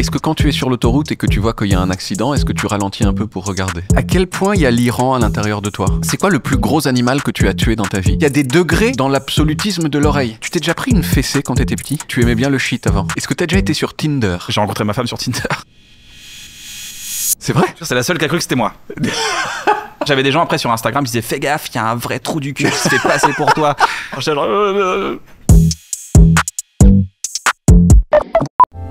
Est-ce que quand tu es sur l'autoroute et que tu vois qu'il y a un accident, est-ce que tu ralentis un peu pour regarder? À quel point il y a l'Iran à l'intérieur de toi? C'est quoi le plus gros animal que tu as tué dans ta vie? Il y a des degrés dans l'absolutisme de l'oreille. Tu t'es déjà pris une fessée quand t'étais petit? Tu aimais bien le shit avant. Est-ce que t'as déjà été sur Tinder? J'ai rencontré ma femme sur Tinder. C'est vrai? C'est la seule qui a cru que c'était moi. J'avais des gens après sur Instagram qui disaient fais gaffe, il y a un vrai trou du cul qui se fait passer pour toi. J'étais genre...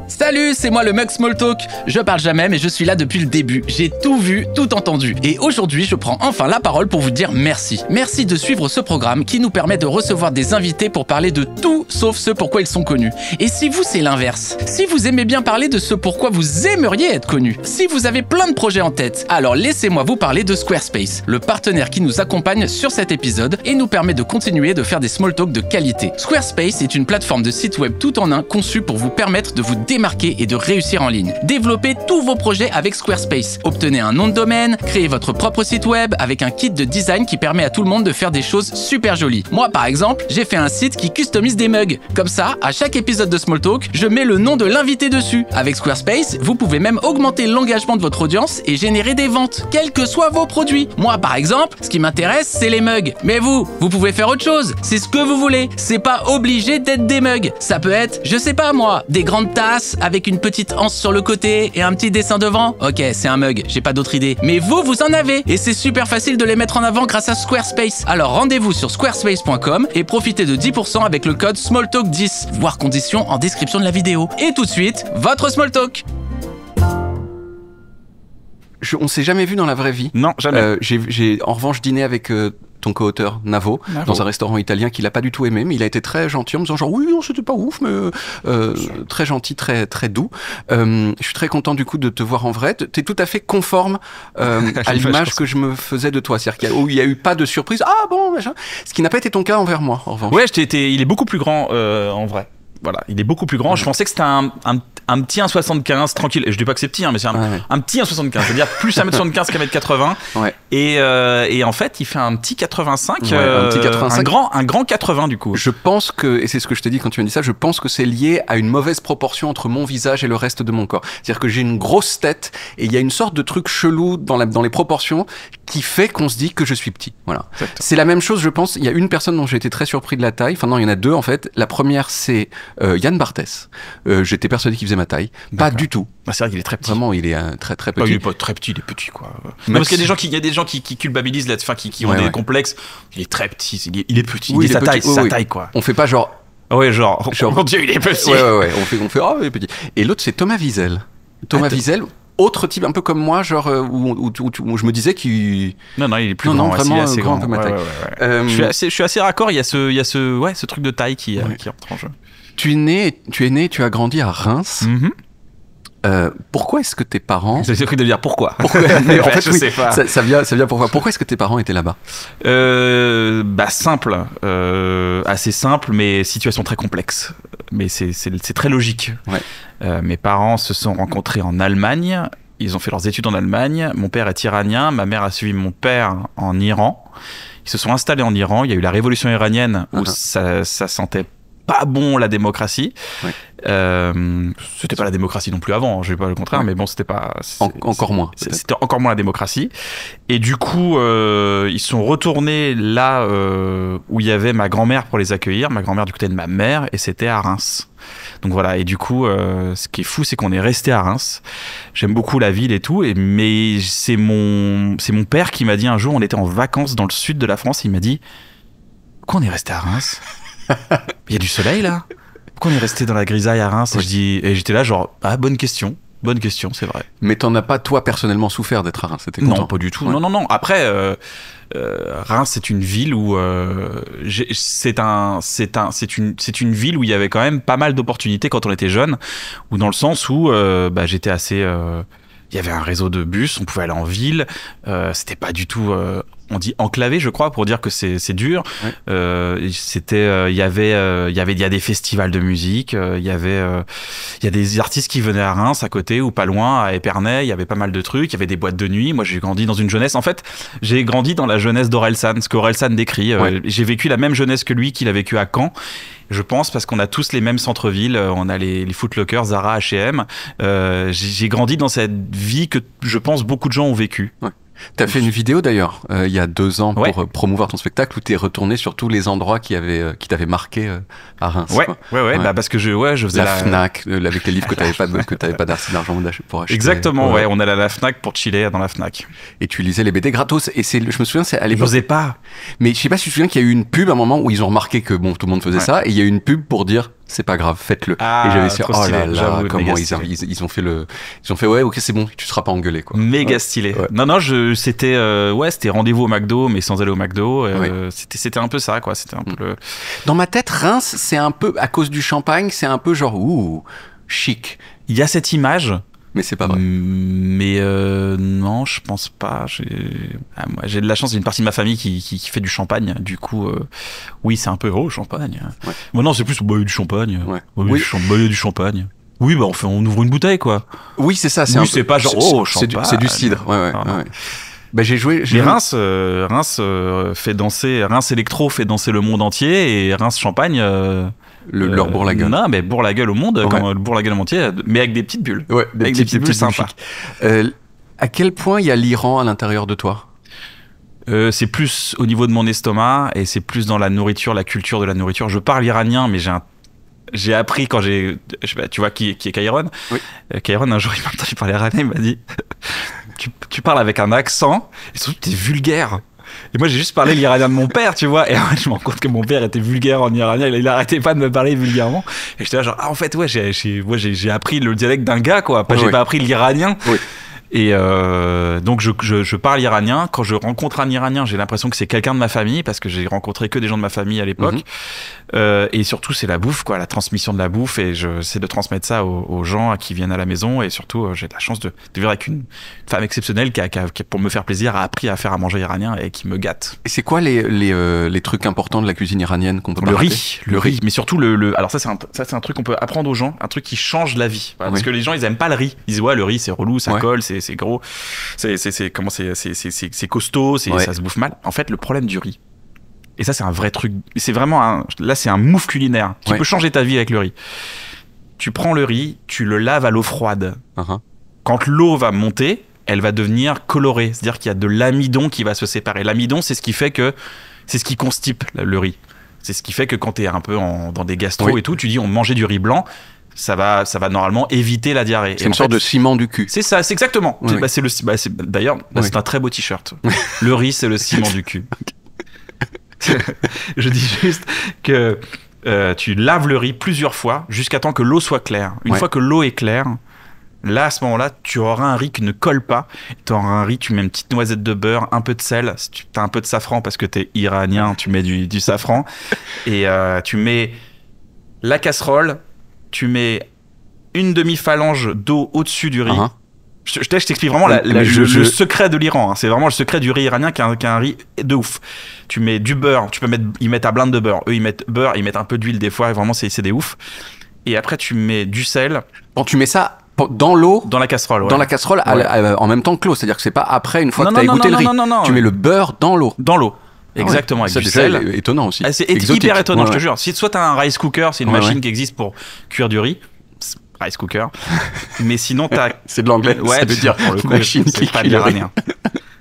Salut, c'est moi le mug Smalltalk. Je parle jamais mais je suis là depuis le début. J'ai tout vu, tout entendu. Et aujourd'hui, je prends enfin la parole pour vous dire merci. Merci de suivre ce programme qui nous permet de recevoir des invités pour parler de tout sauf ce pourquoi ils sont connus. Et si vous, c'est l'inverse. Si vous aimez bien parler de ce pourquoi vous aimeriez être connu. Si vous avez plein de projets en tête, alors laissez-moi vous parler de Squarespace, le partenaire qui nous accompagne sur cet épisode et nous permet de continuer de faire des small talk de qualité. Squarespace est une plateforme de site web tout en un conçue pour vous permettre de vous démarquer et de réussir en ligne. Développez tous vos projets avec Squarespace. Obtenez un nom de domaine, créez votre propre site web avec un kit de design qui permet à tout le monde de faire des choses super jolies. Moi, par exemple, j'ai fait un site qui customise des mugs. Comme ça, à chaque épisode de Smalltalk, je mets le nom de l'invité dessus. Avec Squarespace, vous pouvez même augmenter l'engagement de votre audience et générer des ventes, quels que soient vos produits. Moi, par exemple, ce qui m'intéresse, c'est les mugs. Mais vous pouvez faire autre chose. C'est ce que vous voulez. C'est pas obligé d'être des mugs. Ça peut être, je sais pas moi, des grandes tasses avec une petite anse sur le côté et un petit dessin devant. Ok, c'est un mug, j'ai pas d'autre idée. Mais vous en avez. Et c'est super facile de les mettre en avant grâce à Squarespace. Alors rendez-vous sur squarespace.com et profitez de 10% avec le code SMALLTALK10. Voir conditions en description de la vidéo. Et tout de suite, votre Smalltalk. On s'est jamais vu dans la vraie vie. Non, jamais. J'ai en revanche dîné avec ton co-auteur Navo dans un restaurant italien qu'il a pas du tout aimé, mais il a été très gentil en me disant genre oui non c'était pas ouf mais très gentil, très très doux. Je suis très content du coup de te voir en vrai. T'es tout à fait conforme à l'image que je me faisais de toi, c'est-à-dire qu'il y a eu pas de surprise. Ah bon machin. Ce qui n'a pas été ton cas envers moi en revanche. Ouais, il est beaucoup plus grand en vrai. Voilà, il est beaucoup plus grand. Je pensais que c'était un petit 1,75 tranquille. Et je dis pas que c'est petit, hein, mais c'est un petit 1,75, c'est-à-dire plus 1m75 qu'à 1m80. Ouais. Et en fait, il fait un petit 85, ouais, un petit 85. Un grand 80 du coup. Je pense que, et c'est ce que je t'ai dit quand tu m'as dit ça, je pense que c'est lié à une mauvaise proportion entre mon visage et le reste de mon corps. C'est-à-dire que j'ai une grosse tête et il y a une sorte de truc chelou dans les proportions qui fait qu'on se dit que je suis petit. Voilà. C'est la même chose, je pense. Il y a une personne dont j'ai été très surpris de la taille. Enfin non, il y en a deux en fait. La première, c'est Yann Barthès. J'étais persuadé qu'il faisait ma taille. Pas du tout. Bah, c'est vrai qu'il est très petit. Vraiment, il est très très petit. Il est pas très petit, il est petit quoi. Non, parce qu'il y a des gens qui culpabilisent là, enfin qui ont des complexes. Il est très petit, il est petit. Oui, il est sa taille quoi. On fait pas genre. Ouais, genre mon Dieu, il est petit. Ouais. On fait oh, il est petit. Et l'autre, c'est Thomas Wiesel. Thomas Wiesel. Autre type un peu comme moi, genre où je me disais qu'il... Non, il est plus grand, vraiment il est assez grand, un peu ma taille. Je suis assez raccord, il y a ce truc de taille qui rentre en jeu. Tu es né, tu as grandi à Reims. Pourquoi est-ce que tes parents... C'est le truc de dire pourquoi. Mais en fait, je sais pas. Ça vient pourquoi. Pourquoi est-ce que tes parents étaient là-bas? Simple. Assez simple, mais situation très complexe. Mais c'est très logique. Ouais. Mes parents se sont rencontrés en Allemagne. Ils ont fait leurs études en Allemagne. Mon père est iranien. Ma mère a suivi mon père en Iran. Ils se sont installés en Iran. Il y a eu la révolution iranienne où ça sentait pas bon la démocratie. Ouais. C'était pas la démocratie non plus avant, je vais pas le contraire, mais bon, c'était pas... Encore moins. C'était encore moins la démocratie. Et du coup, ils sont retournés là où il y avait ma grand-mère pour les accueillir, ma grand-mère du côté de ma mère, et c'était à Reims. Donc voilà, et du coup, ce qui est fou, c'est qu'on est resté à Reims. J'aime beaucoup la ville et tout, mais c'est mon père qui m'a dit un jour, on était en vacances dans le sud de la France, il m'a dit « Pourquoi on est resté à Reims ? Il y a du soleil là ? Pourquoi on est resté dans la grisaille à Reims ?» Et j'étais là genre « Ah, bonne question, c'est vrai. » Mais t'en as pas toi personnellement souffert d'être à Reims, c'était content? Non, pas du tout. Ouais. Non. Après, Reims, c'est une ville où c'est une ville où il y avait quand même pas mal d'opportunités quand on était jeune, ou dans le sens où j'étais assez... il y avait un réseau de bus, on pouvait aller en ville, c'était pas du tout on dit enclavé, je crois, pour dire que c'est dur. Ouais. Il y a des festivals de musique, il y a des artistes qui venaient à Reims à côté ou pas loin, à Épernay, il y avait pas mal de trucs, il y avait des boîtes de nuit. Moi, j'ai grandi dans une jeunesse. En fait, j'ai grandi dans la jeunesse d'Orelsan, ce qu'Orelsan décrit. J'ai vécu la même jeunesse que lui, qu'il a vécu à Caen. Je pense parce qu'on a tous les mêmes centres-villes, on a les Foot Locker, Zara, H&M. J'ai grandi dans cette vie que je pense beaucoup de gens ont vécu. Ouais. T'as fait une vidéo d'ailleurs il y a 2 ans pour promouvoir ton spectacle où t'es retourné sur tous les endroits qui t'avaient marqué à Reims. Ouais. Bah parce que je faisais la Fnac avec les livres que t'avais pas d'argent pour acheter. Exactement, ouais. On allait à la Fnac pour chiller dans la Fnac. Et tu lisais les BD gratos. Et je me souviens, c'est à l'époque. Je n'osais pas. Mais je sais pas si tu te souviens qu'il y a eu une pub à un moment où ils ont remarqué que tout le monde faisait ça, et il y a eu une pub pour dire c'est pas grave, faites-le. Ah, et j'avais dit oh là là, comment ils ont fait ouais, ok, c'est bon, tu seras pas engueulé quoi. Méga stylé. Ouais. Non, c'était rendez-vous au McDo, mais sans aller au McDo. C'était un peu ça, quoi. C'était un peu. Dans ma tête, Reims, c'est un peu à cause du champagne, c'est un peu genre chic. Il y a cette image. Mais c'est pas vrai. Mais non, je pense pas. Moi, j'ai de la chance, j'ai une partie de ma famille qui fait du champagne. Du coup, oui, c'est un peu champagne. Ouais. Bon, non, c'est plus du champagne. Ouais. Oui, du champagne. Oui, bah on ouvre une bouteille, quoi. Oui, c'est ça. C'est pas genre champagne. C'est du cidre. Ouais. Bah, j'ai joué. Mais Reims fait danser. Reims Électro fait danser le monde entier, et Reims Champagne. Leur bourre la gueule. Non, mais bourre la gueule au monde, comme le bourre la gueule au entier, mais avec des petites bulles. Ouais, avec des petites bulles sympas. À quel point il y a l'Iran à l'intérieur de toi? C'est plus au niveau de mon estomac, et c'est plus dans la nourriture, la culture de la nourriture. Je parle iranien, mais j'ai appris quand tu vois qui est Kairon. Oui. Kairon, un jour, il m'a entendu parler iranien, il m'a dit tu parles avec un accent, et surtout t'es vulgaire. Et moi, j'ai juste parlé l'iranien de mon père, tu vois. Et en fait, je me rends compte que mon père était vulgaire en iranien. Il arrêtait pas de me parler vulgairement. Et j'étais là genre, en fait, j'ai appris le dialecte d'un gars, quoi. J'ai pas appris l'iranien. Oui. Et donc je parle iranien. Quand je rencontre un Iranien, j'ai l'impression que c'est quelqu'un de ma famille, parce que j'ai rencontré que des gens de ma famille à l'époque. Et surtout, c'est la bouffe, quoi, la transmission de la bouffe. Et j'essaie de transmettre ça aux gens qui viennent à la maison. Et surtout, j'ai la chance de vivre avec une femme exceptionnelle qui, pour me faire plaisir, a appris à faire à manger iranien et qui me gâte. Et c'est quoi les trucs importants de la cuisine iranienne qu'on peut pas rater? Le riz, mais surtout alors ça c'est un truc qu'on peut apprendre aux gens, un truc qui change la vie. Voilà, parce que les gens, ils aiment pas le riz. Ils disent le riz c'est relou, ça colle, c'est gros, c'est costaud, ça se bouffe mal. En fait, le problème du riz, et ça c'est un vrai truc, c'est vraiment c'est un move culinaire qui peut changer ta vie avec le riz. Tu prends le riz, tu le laves à l'eau froide. Quand l'eau va monter, elle va devenir colorée, c'est-à-dire qu'il y a de l'amidon qui va se séparer. L'amidon, c'est ce qui constipe le riz. C'est ce qui fait que quand tu es un peu dans des gastro et tout, tu dis on mangeait du riz blanc, ça va normalement éviter la diarrhée. C'est une sorte de ciment du cul. C'est ça, c'est exactement. D'ailleurs, c'est un très beau t-shirt. Le riz, c'est le ciment du cul. Je dis juste que tu laves le riz plusieurs fois jusqu'à temps que l'eau soit claire. Une fois que l'eau est claire, là, à ce moment-là, tu auras un riz qui ne colle pas. Tu auras un riz, tu mets une petite noisette de beurre, un peu de sel. Si tu as un peu de safran parce que tu es iranien, tu mets du safran. Et tu mets la casserole, tu mets une demi-phalange d'eau au-dessus du riz. Je t'explique vraiment le secret de l'Iran. C'est vraiment le secret du riz iranien qui est un riz de ouf. Tu mets du beurre, ils mettent à blinde de beurre. Eux, ils mettent beurre, ils mettent un peu d'huile des fois. Et vraiment, c'est des ouf. Et après, tu mets du sel. Bon, tu mets ça dans l'eau, dans la casserole, dans la casserole en même temps que l'eau, c'est-à-dire que c'est pas après une fois que t'as égoutté le riz. Non, tu mets le beurre dans l'eau. Exactement, avec du sel. Étonnant aussi. C'est hyper étonnant, je te jure. Si soit t'as un rice cooker, c'est une machine qui existe pour cuire du riz. Rice cooker. Mais sinon t'as. C'est de l'anglais. Ça veut dire pour le coup, machine qui pas de l'iranien.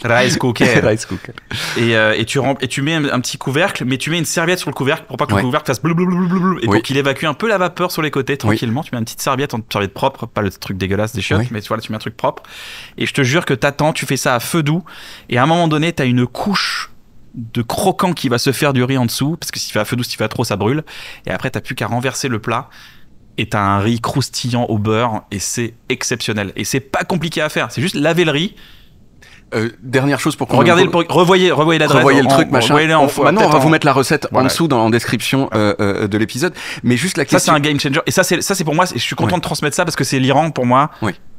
Rice cooker. Rice cooker. Et tu mets un petit couvercle, mais tu mets une serviette sur le couvercle pour pas que le couvercle fasse blablabla. Et pour qu'il évacue un peu la vapeur sur les côtés tranquillement, tu mets une petite serviette, une serviette propre, pas le truc dégueulasse des chiottes, mais tu mets un truc propre. Et je te jure que t'attends, tu fais ça à feu doux, et à un moment donné, t'as une couche de croquant qui va se faire du riz en dessous, parce que si tu fais à feu doux, si tu fais à trop, ça brûle. Et après, t'as plus qu'à renverser le plat. Et t'as un riz croustillant au beurre, et c'est exceptionnel. Et c'est pas compliqué à faire, c'est juste laver le riz. Dernière chose pour qu'on revoyez l'adresse, revoyez le truc, machin. Maintenant, on va vous mettre la recette en dessous en description de l'épisode. Mais juste la question. Ça, c'est un game changer. Et ça, c'est pour moi. Je suis content de transmettre ça parce que c'est l'Iran pour moi.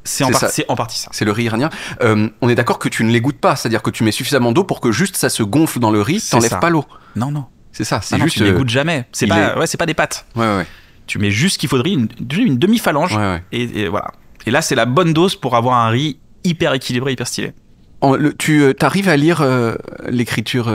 C'est en partie ça. C'est le riz iranien. On est d'accord que tu ne l'égouttes pas, c'est-à-dire que tu mets suffisamment d'eau pour que juste ça se gonfle dans le riz, t'enlèves pas l'eau. Non. C'est ça, c'est Non, juste. tu l'égouttes jamais. C'est pas des pâtes. Ouais. Tu mtu mets juste ce qu'il faudrait, une demi-phalange. Ouais, ouais. Et voilà. Et là, c'est la bonne dose pour avoir un riz hyper équilibré, hyper stylé. Tu arrives à lire l'écriture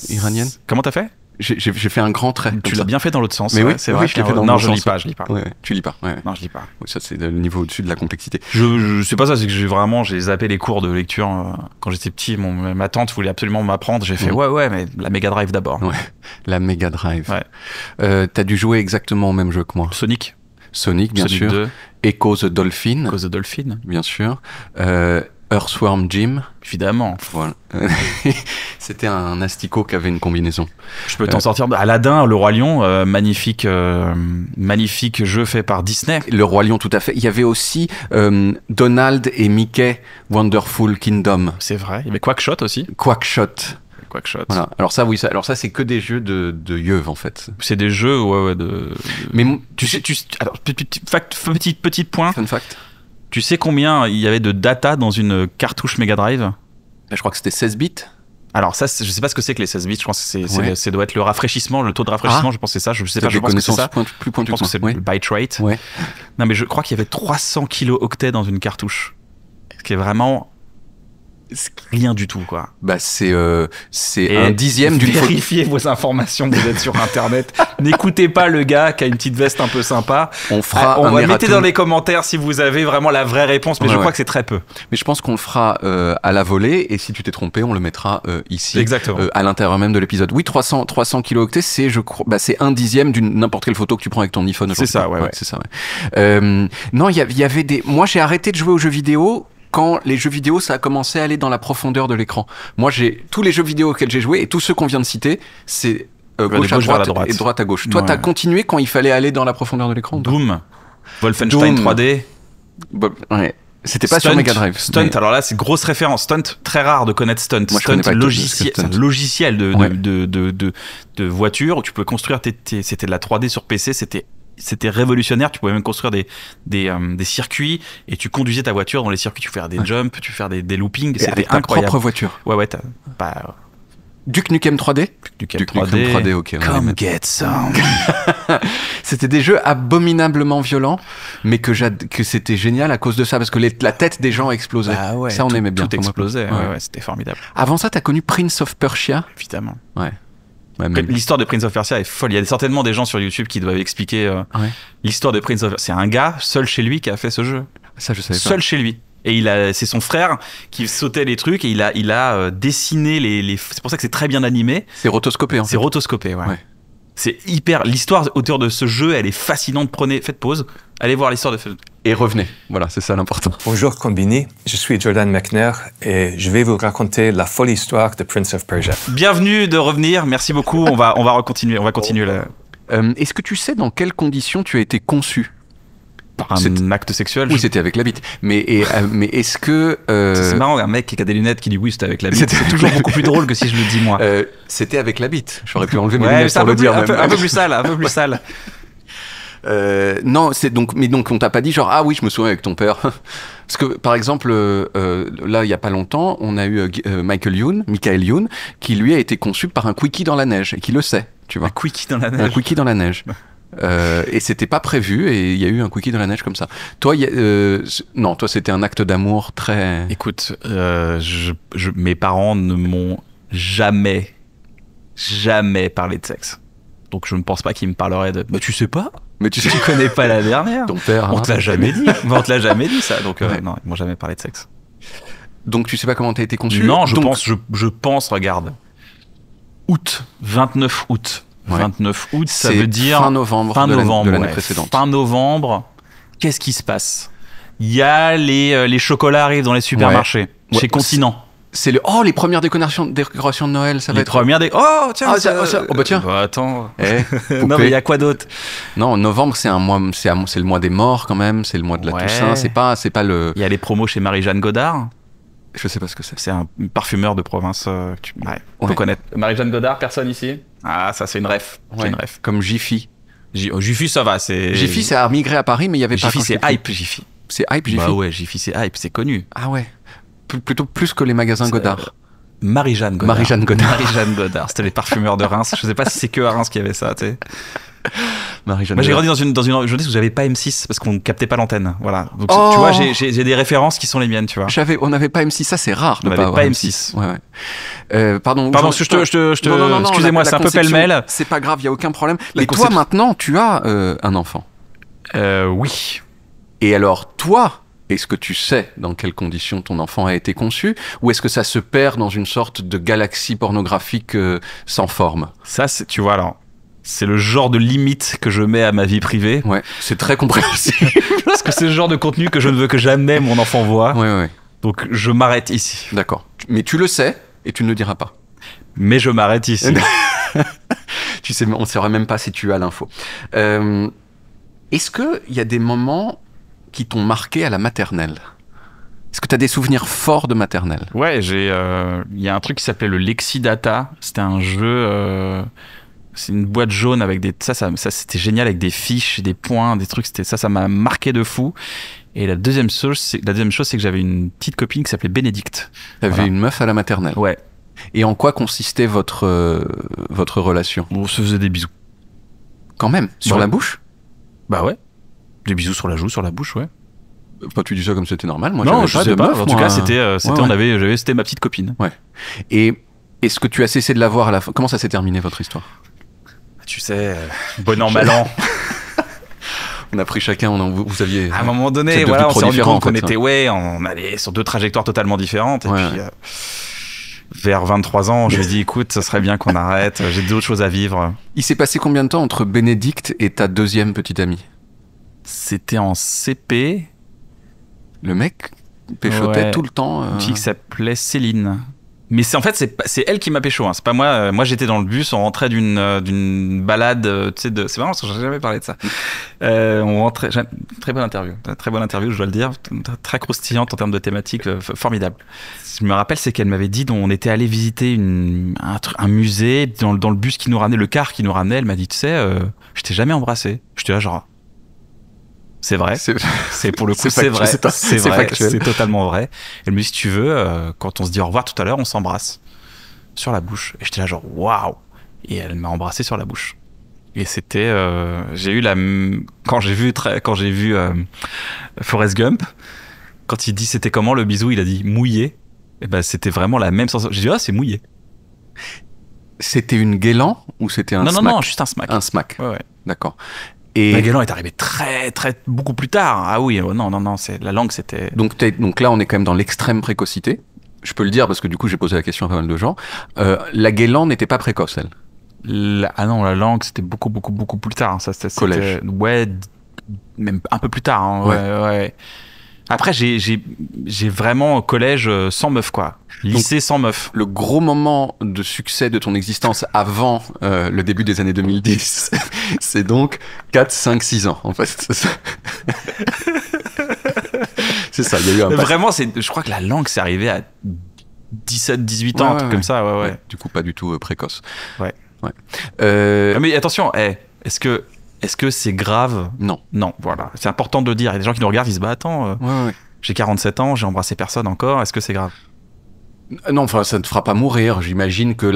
iranienne? Comment t'as fait? J'ai fait un grand trait. Tu l'as bien fait dans l'autre sens. Mais ouais, oui, c'est vrai. Je l'ai fait dans non, le je sens. lis pas. Ouais, tu lis pas. Ouais. Non, je lis pas. Oui, ça, c'est le niveau au-dessus de la complexité. Je sais pas ça, c'est que j'ai zappé les cours de lecture quand j'étais petit. Ma tante voulait absolument m'apprendre. J'ai fait ouais, mais la Mega Drive d'abord. Ouais, la Mega Drive. Ouais. T'as dû jouer exactement au même jeu que moi. Sonic, bien sûr. 2. Echo the Dolphin. Echo the Dolphin. Bien sûr. Earthworm Jim. Évidemment. Voilà. C'était un asticot qui avait une combinaison. Je peux t'en sortir. Aladdin, le Roi Lion, magnifique jeu fait par Disney. Le Roi Lion, tout à fait. Il y avait aussi Donald et Mickey, Wonderful Kingdom. C'est vrai. Il y avait Quackshot aussi. Quackshot. Voilà. Alors ça, oui, alors ça, c'est que des jeux de yeuve en fait. C'est des jeux, ouais, Mais alors, petit point. Fun fact. Tu sais combien il y avait de data dans une cartouche Mega Drive? Je crois que c'était 16 bits. Alors ça, je sais pas ce que c'est que les 16 bits. Je pense que ça doit être le rafraîchissement, le taux de rafraîchissement. Je pense que c'est ça. Je sais pas. Je pense que c'est ça. Plus pointu. Je pense que c'est le bitrate. Ouais. Non, mais je crois qu'il y avait 300 kilooctets dans une cartouche, ce qui est vraiment rien du tout, quoi. Bah c'est un dixième d'une photo. Vérifiez vos informations, vous êtes sur internet. N'écoutez pas le gars qui a une petite veste un peu sympa. On va mettez dans les commentaires si vous avez vraiment la vraie réponse, mais je crois que c'est très peu. Mais je pense qu'on le fera à la volée, et si tu t'es trompé, on le mettra ici. Exactement. À l'intérieur même de l'épisode. Oui, 300 kilooctets, c'est c'est un dixième d'une n'importe quelle photo que tu prends avec ton iPhone. C'est ça, ouais. C'est ça, ouais. Non, il y avait des. Moi, j'ai arrêté de jouer aux jeux vidéo quand les jeux vidéo, ça a commencé à aller dans la profondeur de l'écran. Moi, tous les jeux vidéo auxquels j'ai joué, et tous ceux qu'on vient de citer, c'est gauche à droite et droite à gauche. Toi, t'as continué quand il fallait aller dans la profondeur de l'écran? Doom, Wolfenstein 3D. Ouais. C'était pas sur Mega Drive. Stunt, alors là, c'est grosse référence. Stunt, très rare de connaître Stunt. Moi, Stunt, c'est un logiciel de voiture où tu pouvais construire c'était de la 3D sur PC, c'était révolutionnaire. Tu pouvais même construire des circuits et tu conduisais ta voiture dans les circuits. Tu pouvais faire des jumps, tu pouvais faire des loopings. C'était avec incroyable. Ta propre voiture. Ouais. Duke Nukem 3D. Duke Nukem 3D, ok. Come get some. C'était des jeux abominablement violents, mais que c'était génial à cause de ça, parce que la tête des gens explosait. Ah ouais, ça, on aimait bien. Tout explosait. Ouais, c'était formidable. Avant ça, t'as connu Prince of Persia? Évidemment. Ouais. L'histoire de Prince of Persia est folle. Il y a certainement des gens sur YouTube qui doivent expliquer l'histoire de Prince of Persia. C'est un gars seul chez lui qui a fait ce jeu. Ça, je savais pas. Seul chez lui. Et c'est son frère qui sautait les trucs et il a dessiné les. C'est pour ça que c'est très bien animé. C'est rotoscopé, en fait. C'est rotoscopé, ouais. C'est hyper. L'histoire autour de ce jeu, elle est fascinante. Faites pause. Allez voir l'histoire de. Et revenez. Voilà, c'est ça l'important. Bonjour Combini, je suis Jordan McNair et je vais vous raconter la folle histoire de Prince of Persia. Bienvenue de revenir. Merci beaucoup. On va continuer. On va continuer là. Est-ce que tu sais dans quelles conditions tu as été conçu? Par un acte sexuel? Oui, c'était avec la bite. Mais est-ce que... C'est marrant, un mec qui a des lunettes qui dit oui, c'était avec la bite. C'est toujours beaucoup plus drôle que si je le dis moi. C'était avec la bite. J'aurais pu enlever mes lunettes pour le dire. Un peu plus sale. Non, donc on t'a pas dit genre ah oui, je me souviens avec ton père. Parce que par exemple là il y a pas longtemps, on a eu Michael Youn qui lui a été conçu par un quickie dans la neige et qui le sait, tu vois. Un quickie dans la neige. Et c'était pas prévu et il y a eu un quickie dans la neige comme ça. Toi, non, toi c'était un acte d'amour très. Écoute, mes parents ne m'ont jamais parlé de sexe. Donc je ne pense pas qu'ils me parleraient de. Mais tu sais pas. Mais tu connais pas la dernière. Ton père. On te l'a jamais dit. On te l'a jamais dit ça. Donc non, ils m'ont jamais parlé de sexe. Donc tu sais pas comment t'as été conçu? Non, je pense, regarde. 29 août. Ouais. 29 août, ça veut dire fin novembre de l'année précédente. Fin novembre, qu'est-ce qui se passe? Il y a les chocolats arrivent dans les supermarchés, chez Continent. C'est les premières décorations de Noël, ça va être. Oh tiens, bah tiens. Bah, attends. Non mais il y a quoi d'autre? Non, novembre c'est le mois des morts quand même, c'est le mois de la Toussaint, c'est pas le. Il y a les promos chez Marie-Jeanne Godard. Je sais pas ce que c'est. C'est un parfumeur de province. On le connaît. Marie-Jeanne Godard, personne ici? Ah, ça c'est une ref. C'est une ref. Comme Jiffy. Jiffy, ça va. Jiffy, ça a migré à Paris, mais il y avait pas. Jiffy, c'est hype. Jiffy. C'est hype, Jiffy? Bah ouais, Jiffy c'est hype, c'est connu. Ah ouais. Plutôt plus que les magasins Godard. Marie-Jeanne Godard. Marie-Jeanne Godard. Marie-Jeanne Godard. C'était les parfumeurs de Reims. Je sais pas si c'est que à Reims qu'il y avait ça, tu sais. Marie-Jeanne Moi, j'ai Godard. grandi dans une jeunesse où j'avais pas M6 parce qu'on captait pas l'antenne. Voilà. Donc, Oh. tu vois, j'ai des références qui sont les miennes, tu vois. On n'avait pas M6, ça c'est rare de On pas n'avait avoir pas M6. M6. Ouais, ouais. Pardon, Pardon, je te Non, excusez-moi, la c'est un peu conception, pêle-mêle. C'est pas grave, il y a aucun problème. La Mais toi conception. maintenant, tu as un enfant. Oui. Et alors toi, est-ce que tu sais dans quelles conditions ton enfant a été conçu, ou est-ce que ça se perd dans une sorte de galaxie pornographique sans forme? Ça, tu vois, alors, c'est le genre de limite que je mets à ma vie privée. Ouais, c'est très compréhensible. Parce que c'est le genre de contenu que je ne veux que jamais mon enfant voit. Ouais. Donc, je m'arrête ici. D'accord. Mais tu le sais et tu ne le diras pas. Mais je m'arrête ici. Tu sais, on ne saura même pas si tu as l'info. Est-ce qu'il y a des moments qui t'ont marqué à la maternelle? Est-ce que tu as des souvenirs forts de maternelle? Ouais, il y a un truc qui s'appelait le Lexidata. C'était un jeu. C'est une boîte jaune avec des. Ça c'était génial avec des fiches, des points, des trucs. Ça m'a marqué de fou. Et la deuxième chose, c'est que j'avais une petite copine qui s'appelait Bénédicte. T'avais Voilà. une meuf à la maternelle. Ouais. Et en quoi consistait votre relation? On se faisait des bisous. Quand même, sur Ouais. la bouche? Bah ouais. Des bisous sur la joue, sur la bouche, ouais. Enfin, tu dis ça comme c'était normal. Moi, non, j'avais je pas sais de pas. meuf, En tout moi. cas, c'était, Ouais. c'était ma petite copine. Et est-ce que tu as cessé de la voir à la fin? Comment ça s'est terminé, votre histoire? Tu sais, bon an, mal an. On a pris chacun, vous aviez... À un moment Vous donné, êtes voilà, devenus on trop s'est rendu différents, compte qu'on en fait, était, on allait sur deux trajectoires totalement différentes. Et Ouais, puis, vers 23 ans, je me suis dit, écoute, ça serait bien qu'on arrête. J'ai d'autres choses à vivre. Il s'est passé combien de temps entre Bénédicte et ta deuxième petite amie? C'était en CP. Le mec péchotait Ouais. tout le temps. Une fille qui s'appelait Céline. Mais c'est elle qui m'a pécho, hein. C'est pas moi. Moi, j'étais dans le bus, on rentrait d'une balade, tu sais, c'est marrant parce que j'ai jamais parlé de ça. On rentrait, très bonne interview, je dois le dire, très croustillante en termes de thématique, formidable. Je me rappelle, c'est qu'elle m'avait dit, on était allé visiter un musée dans le bus qui nous ramenait, le car qui nous ramenait. Elle m'a dit, tu sais, je t'ai jamais embrassé. J'étais là genre. C'est vrai. C'est pour le coup, c'est vrai. C'est vrai. factuel. C'est totalement vrai. Elle me dit, si tu veux, quand on se dit au revoir tout à l'heure, on s'embrasse sur la bouche. Et j'étais là genre, waouh. Et elle m'a embrassé sur la bouche. Et c'était, j'ai eu quand j'ai vu Forrest Gump, quand il dit c'était comment le bisou, il a dit mouillé. Et ben c'était vraiment la même sensation. J'ai dit, ah, c'est mouillé. C'était une guélan ou c'était un smack? Non, juste un smack. Un smack, Ouais. d'accord. Et Magellan est arrivé beaucoup plus tard. Ah oui, non, la langue c'était. donc là, on est quand même dans l'extrême précocité. Je peux le dire parce que du coup, j'ai posé la question à pas mal de gens. La guélan n'était pas précoce, elle. La langue c'était beaucoup plus tard. Ça, c'était Collège. Ouais, même un peu plus tard. Hein, ouais. Après, j'ai vraiment collège sans meuf, quoi. Lycée sans meuf. Le gros moment de succès de ton existence avant le début des années 2010, c'est donc 4, 5, 6 ans, en fait. C'est ça. C'est ça, il y a eu un Vraiment, je crois que la langue, c'est arrivé à 17, 18 ans, un truc comme ça, ouais. Du coup, pas du tout précoce. Ouais. Mais Mais attention, est-ce que c'est grave? non. Non, voilà. C'est important de le dire. Il y a des gens qui nous regardent, ils disent, bah attends, Ouais. j'ai 47 ans, j'ai embrassé personne encore, est-ce que c'est grave? Non, enfin, ça ne te fera pas mourir. J'imagine que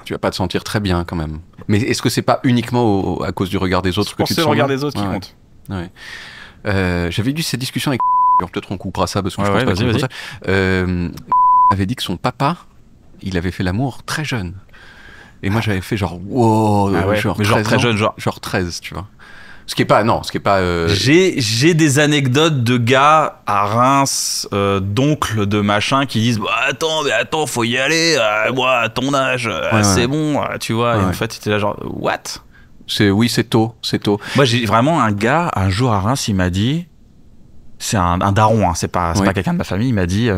tu vas pas te sentir très bien quand même. Mais est-ce que c'est pas uniquement à cause du regard des autres Je que pense tu que te c'est le sens regard mal? des autres qui Ouais. compte. Ouais. J'avais eu cette discussion avec alors peut-être on coupera ça parce que je Ouais, pense pas vas-y, qu'on coupe ça. Avait dit que son papa, il avait fait l'amour très jeune. Et moi j'avais fait genre wow, Ah ouais, genre mais genre 13 très ans. jeune, genre. Genre 13, tu vois. Ce qui est pas J'ai des anecdotes de gars à Reims, d'oncles de machin, qui disent bah, attends, faut y aller, moi à ton âge, c'est bon, tu vois. Et en fait, c'était là genre what? c'est tôt. Moi, j'ai vraiment un gars, un jour à Reims, il m'a dit, c'est un daron, hein, c'est pas quelqu'un de ma famille, il m'a dit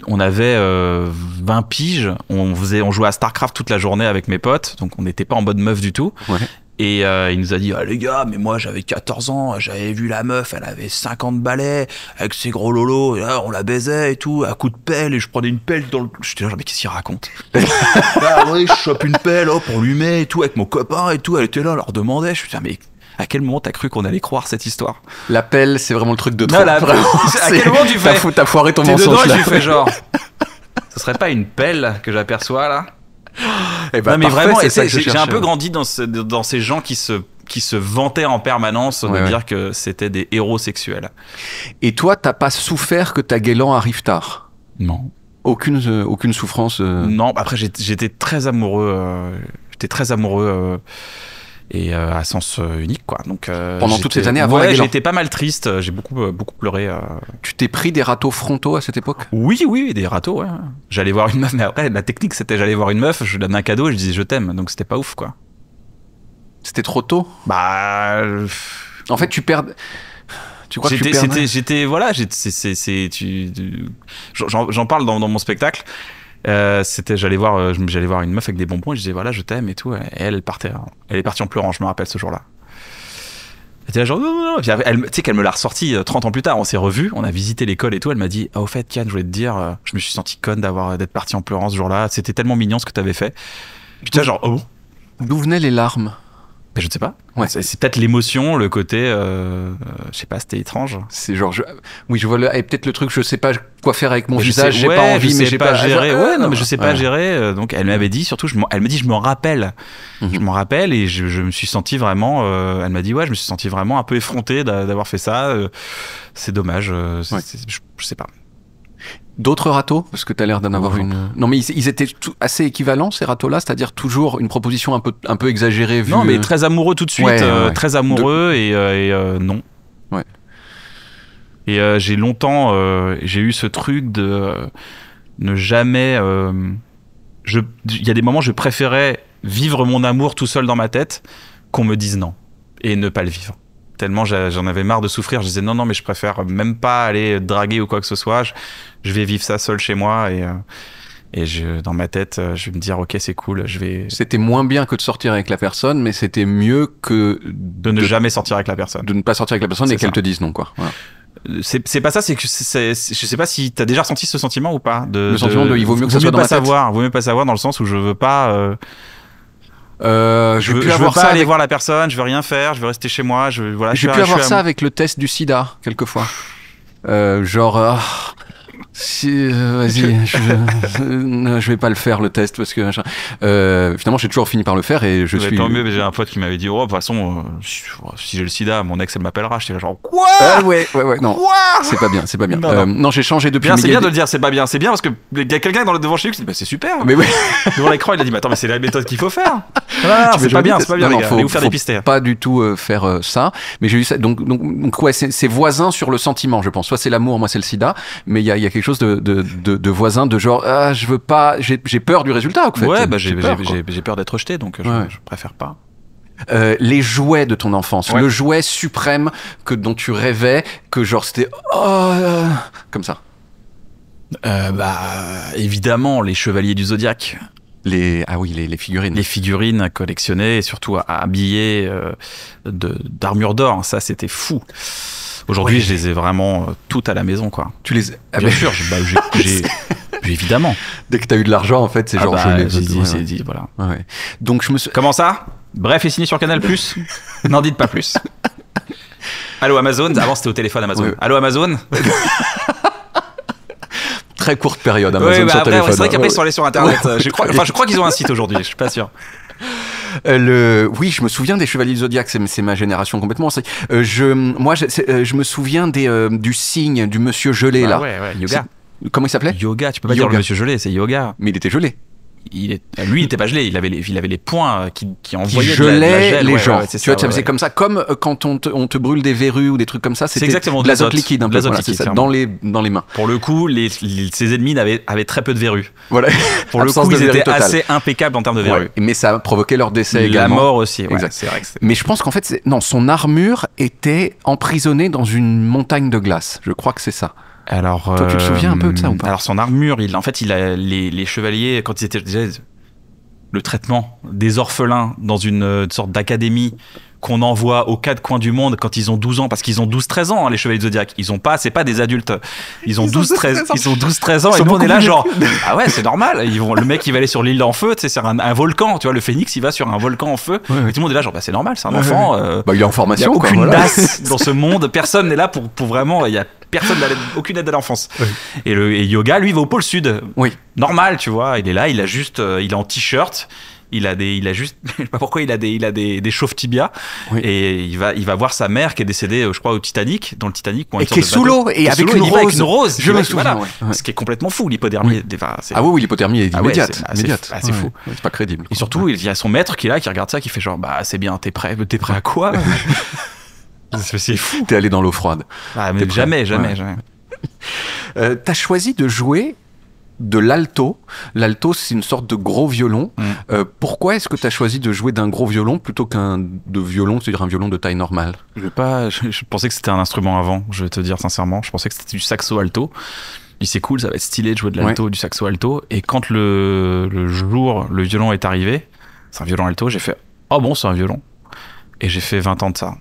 on avait 20 piges, on jouait à StarCraft toute la journée avec mes potes, donc on n'était pas en mode meuf du tout. Ouais. Et il nous a dit les gars, mais moi j'avais 14 ans, j'avais vu la meuf, elle avait 50 balais avec ses gros lolos, et là, on la baisait et tout à coups de pelle, et je prenais une pelle dans le. J'étais là genre mais qu'est-ce qu'il raconte? Bah oui, je chope une pelle, hop on lui met et tout avec mon copain et tout, elle était là, on leur demandait, je suis là mais À quel moment t'as cru qu'on allait croire cette histoire? La pelle, c'est vraiment le truc de trop. Non, à quel moment tu fais? T'as foiré ton T'es mensonge dedans là. et tu fais genre. Ce serait pas une pelle que j'aperçois là? Eh ben, Non mais parfait, vraiment, c'est et ça que je j'ai un cherchais. peu grandi dans ces gens qui se vantaient en permanence de dire que c'était des héros sexuels. Et toi, t'as pas souffert que ta Guélan arrive tard? Non. Aucune souffrance. Non, après j'étais très amoureux. Et à sens unique quoi. Donc Pendant toutes ces années avant la Guélan. J'étais pas mal triste. J'ai beaucoup pleuré. Tu t'es pris des râteaux frontaux à cette époque? Oui, des râteaux. Ouais. J'allais voir une meuf, mais après la technique c'était j'allais voir une meuf, je lui donnais un cadeau et je disais je t'aime. Donc c'était pas ouf quoi. C'était trop tôt? Bah. En fait, tu perds. Tu crois que tu perds? J'en parle dans mon spectacle. J'allais voir une meuf avec des bonbons et je disais voilà je t'aime et tout. Et elle est partie en pleurant. Je me rappelle ce jour-là. Elle était là genre non. Puis tu sais qu'elle me l'a ressorti 30 ans plus tard. On s'est revus, on a visité l'école et tout. Elle m'a dit au fait Kian, je voulais te dire, je me suis senti conne d'être parti en pleurant ce jour-là. C'était tellement mignon ce que t'avais fait. Puis tu sais genre oh. D'où venaient les larmes? Mais je ne sais pas. Ouais. C'est peut-être l'émotion, le côté, je sais pas, c'était étrange. C'est genre, oui, je vois et peut-être le truc, je sais pas quoi faire avec mon Mais visage, j'ai pas envie, mais j'ai pas géré. Ouais, non, mais je sais pas gérer. Donc elle m'avait dit, surtout, elle me dit, je me rappelle. Je m'en rappelle et je me suis senti vraiment. Elle m'a dit, ouais, je me suis senti vraiment un peu effronté d'avoir fait ça. C'est dommage. Je sais pas. D'autres râteaux? Parce que tu as l'air d'en avoir une. Non, mais ils étaient assez équivalents, ces râteaux-là, c'est-à-dire toujours une proposition un peu exagérée. Non, mais très amoureux tout de suite, très amoureux et non. Ouais. Et j'ai longtemps, j'ai eu ce truc de ne jamais. Il y a des moments, je préférais vivre mon amour tout seul dans ma tête qu'on me dise non et ne pas le vivre. Tellement j'en avais marre de souffrir, je disais non, mais je préfère même pas aller draguer ou quoi que ce soit. Je vais vivre ça seul chez moi et dans ma tête, je vais me dire ok, c'est cool, je vais. C'était moins bien que de sortir avec la personne, mais c'était mieux que de ne jamais sortir avec la personne. De ne pas sortir avec la personne et qu'elle te dise non, quoi. Voilà. C'est pas ça, c'est que je sais pas si t'as déjà ressenti ce sentiment ou pas. Le sentiment de il vaut mieux que ça soit dans ma tête. Vaut mieux pas savoir dans le sens où je veux pas. Je veux pas aller voir la personne, je veux rien faire, je veux rester chez moi. J'ai pu avoir ça avec le test du sida, quelquefois. Vas-y, je vais pas le faire le test parce que finalement j'ai toujours fini par le faire et je suis. Tant mieux, mais j'ai un pote qui m'avait dit oh de toute façon si j'ai le sida, mon ex elle m'appellera. J'étais là genre quoi? Ouais, non, quoi? c'est pas bien. Non. Non, j'ai changé depuis. C'est bien de le dire, c'est pas bien, c'est bien parce que il y a quelqu'un devant chez lui qui dit bah c'est super. Mais ouais. Devant l'écran il a dit mais attends mais c'est la méthode qu'il faut faire. Non, c'est pas bien, les gars. Allez vous faire dépister. Pas du tout faire ça. Mais j'ai eu ça. Donc ouais, c'est voisin sur le sentiment, je pense. Soit c'est l'amour, moi c'est le sida, mais il y a quelque chose de voisin, de genre je veux pas, j'ai peur du résultat en fait. Ouais, bah j'ai peur d'être rejeté, donc je préfère pas. Les jouets de ton enfance, le jouet suprême dont tu rêvais, que genre c'était comme ça. Évidemment les chevaliers du Zodiaque. Les figurines. Les figurines à collectionner et surtout à habiller d'armure d'or, ça c'était fou. Aujourd'hui, je les ai vraiment toutes à la maison, quoi. Tu les bien sûr, j'ai évidemment. Dès que t'as eu de l'argent, en fait, c'est genre je j'ai dit voilà. Ouais. Donc je me suis. Comment ça? Bref, est signé sur Canal+. N'en dites pas plus. Allô Amazon. Avant c'était au téléphone Amazon. Ouais. Allô Amazon. Très courte période Amazon sur téléphone. C'est vrai qu'après ils sont allés sur Internet. Je crois qu'ils ont un site aujourd'hui. Je suis pas sûr. Oui, je me souviens des Chevaliers du Zodiaque, c'est ma génération complètement. Je me souviens du signe du monsieur gelé là. Ouais, yoga. Comment il s'appelait? Yoga, tu peux pas dire le monsieur gelé, c'est yoga. Mais il était gelé. Lui, il était pas gelé, il avait les points qui envoyaient de la gel. Les gens. Tu vois, ça faisait comme ça, comme quand on te brûle des verrues ou des trucs comme ça. C'était exactement de l'azote liquide, un peu. Voilà, liquide, ça, dans les mains. Pour le coup, ses ennemis avaient très peu de verrues. Voilà. Pour le coup, ils étaient assez impeccables en termes de verrues. Mais ça a provoqué leur décès également. La mort aussi. Ouais, exact. C'est vrai. Mais je pense qu'en fait, son armure était emprisonnée dans une montagne de glace. Je crois que c'est ça. Alors, toi, tu te souviens un peu de ça ou pas? Alors, son armure, il a les chevaliers quand ils étaient déjà le traitement des orphelins dans une sorte d'académie qu'on envoie aux quatre coins du monde quand ils ont 12 ans, parce qu'ils ont 12-13 ans, hein, les Chevaliers du Zodiac. Ils ont pas, c'est pas des adultes. Ils ont 12-13 ans. Et nous, on est là, genre, ah ouais, c'est normal. Le mec, il va aller sur l'île en feu, tu sais, c'est un volcan. Tu vois, le Phénix, il va sur un volcan en feu. Ouais. Et tout le monde est là, genre, bah, c'est normal, c'est un enfant. Il est en formation, il y a quoi. aucune Voilà. DAS dans ce monde. Personne n'est là pour vraiment, il y a aucune aide à l'enfance. Oui. Et Yoga, lui, va au pôle sud. Oui. Normal, tu vois. Il est là, il est en t-shirt. Il a juste, je sais pas pourquoi, il a des chauves tibias. Oui. Et il va voir sa mère qui est décédée, je crois, au Titanic, dans le Titanic. Et qui est sous l'eau, et avec une rose. Je me souviens, ouais. Ce qui est complètement fou, l'hypothermie. Oui. Oui, l'hypothermie est immédiate. C'est fou. C'est pas crédible. Et surtout, il y a son maître qui est là, qui regarde ça, qui fait genre, bah, c'est bien, t'es prêt à quoi? C'est fou. T'es allé dans l'eau froide. Ah, mais jamais. T'as choisi de jouer de l'alto. L'alto, c'est une sorte de gros violon. Pourquoi est-ce que tu as choisi de jouer d'un gros violon plutôt qu'un de violon, c'est-à-dire un violon de taille normale? Je pensais que c'était un instrument avant, je vais te dire sincèrement. Je pensais que c'était du saxo alto. Je dis c'est cool, ça va être stylé de jouer de l'alto, du saxo alto. Et quand le jour, le violon est arrivé, c'est un violon alto, j'ai fait oh bon, c'est un violon. Et j'ai fait 20 ans de ça.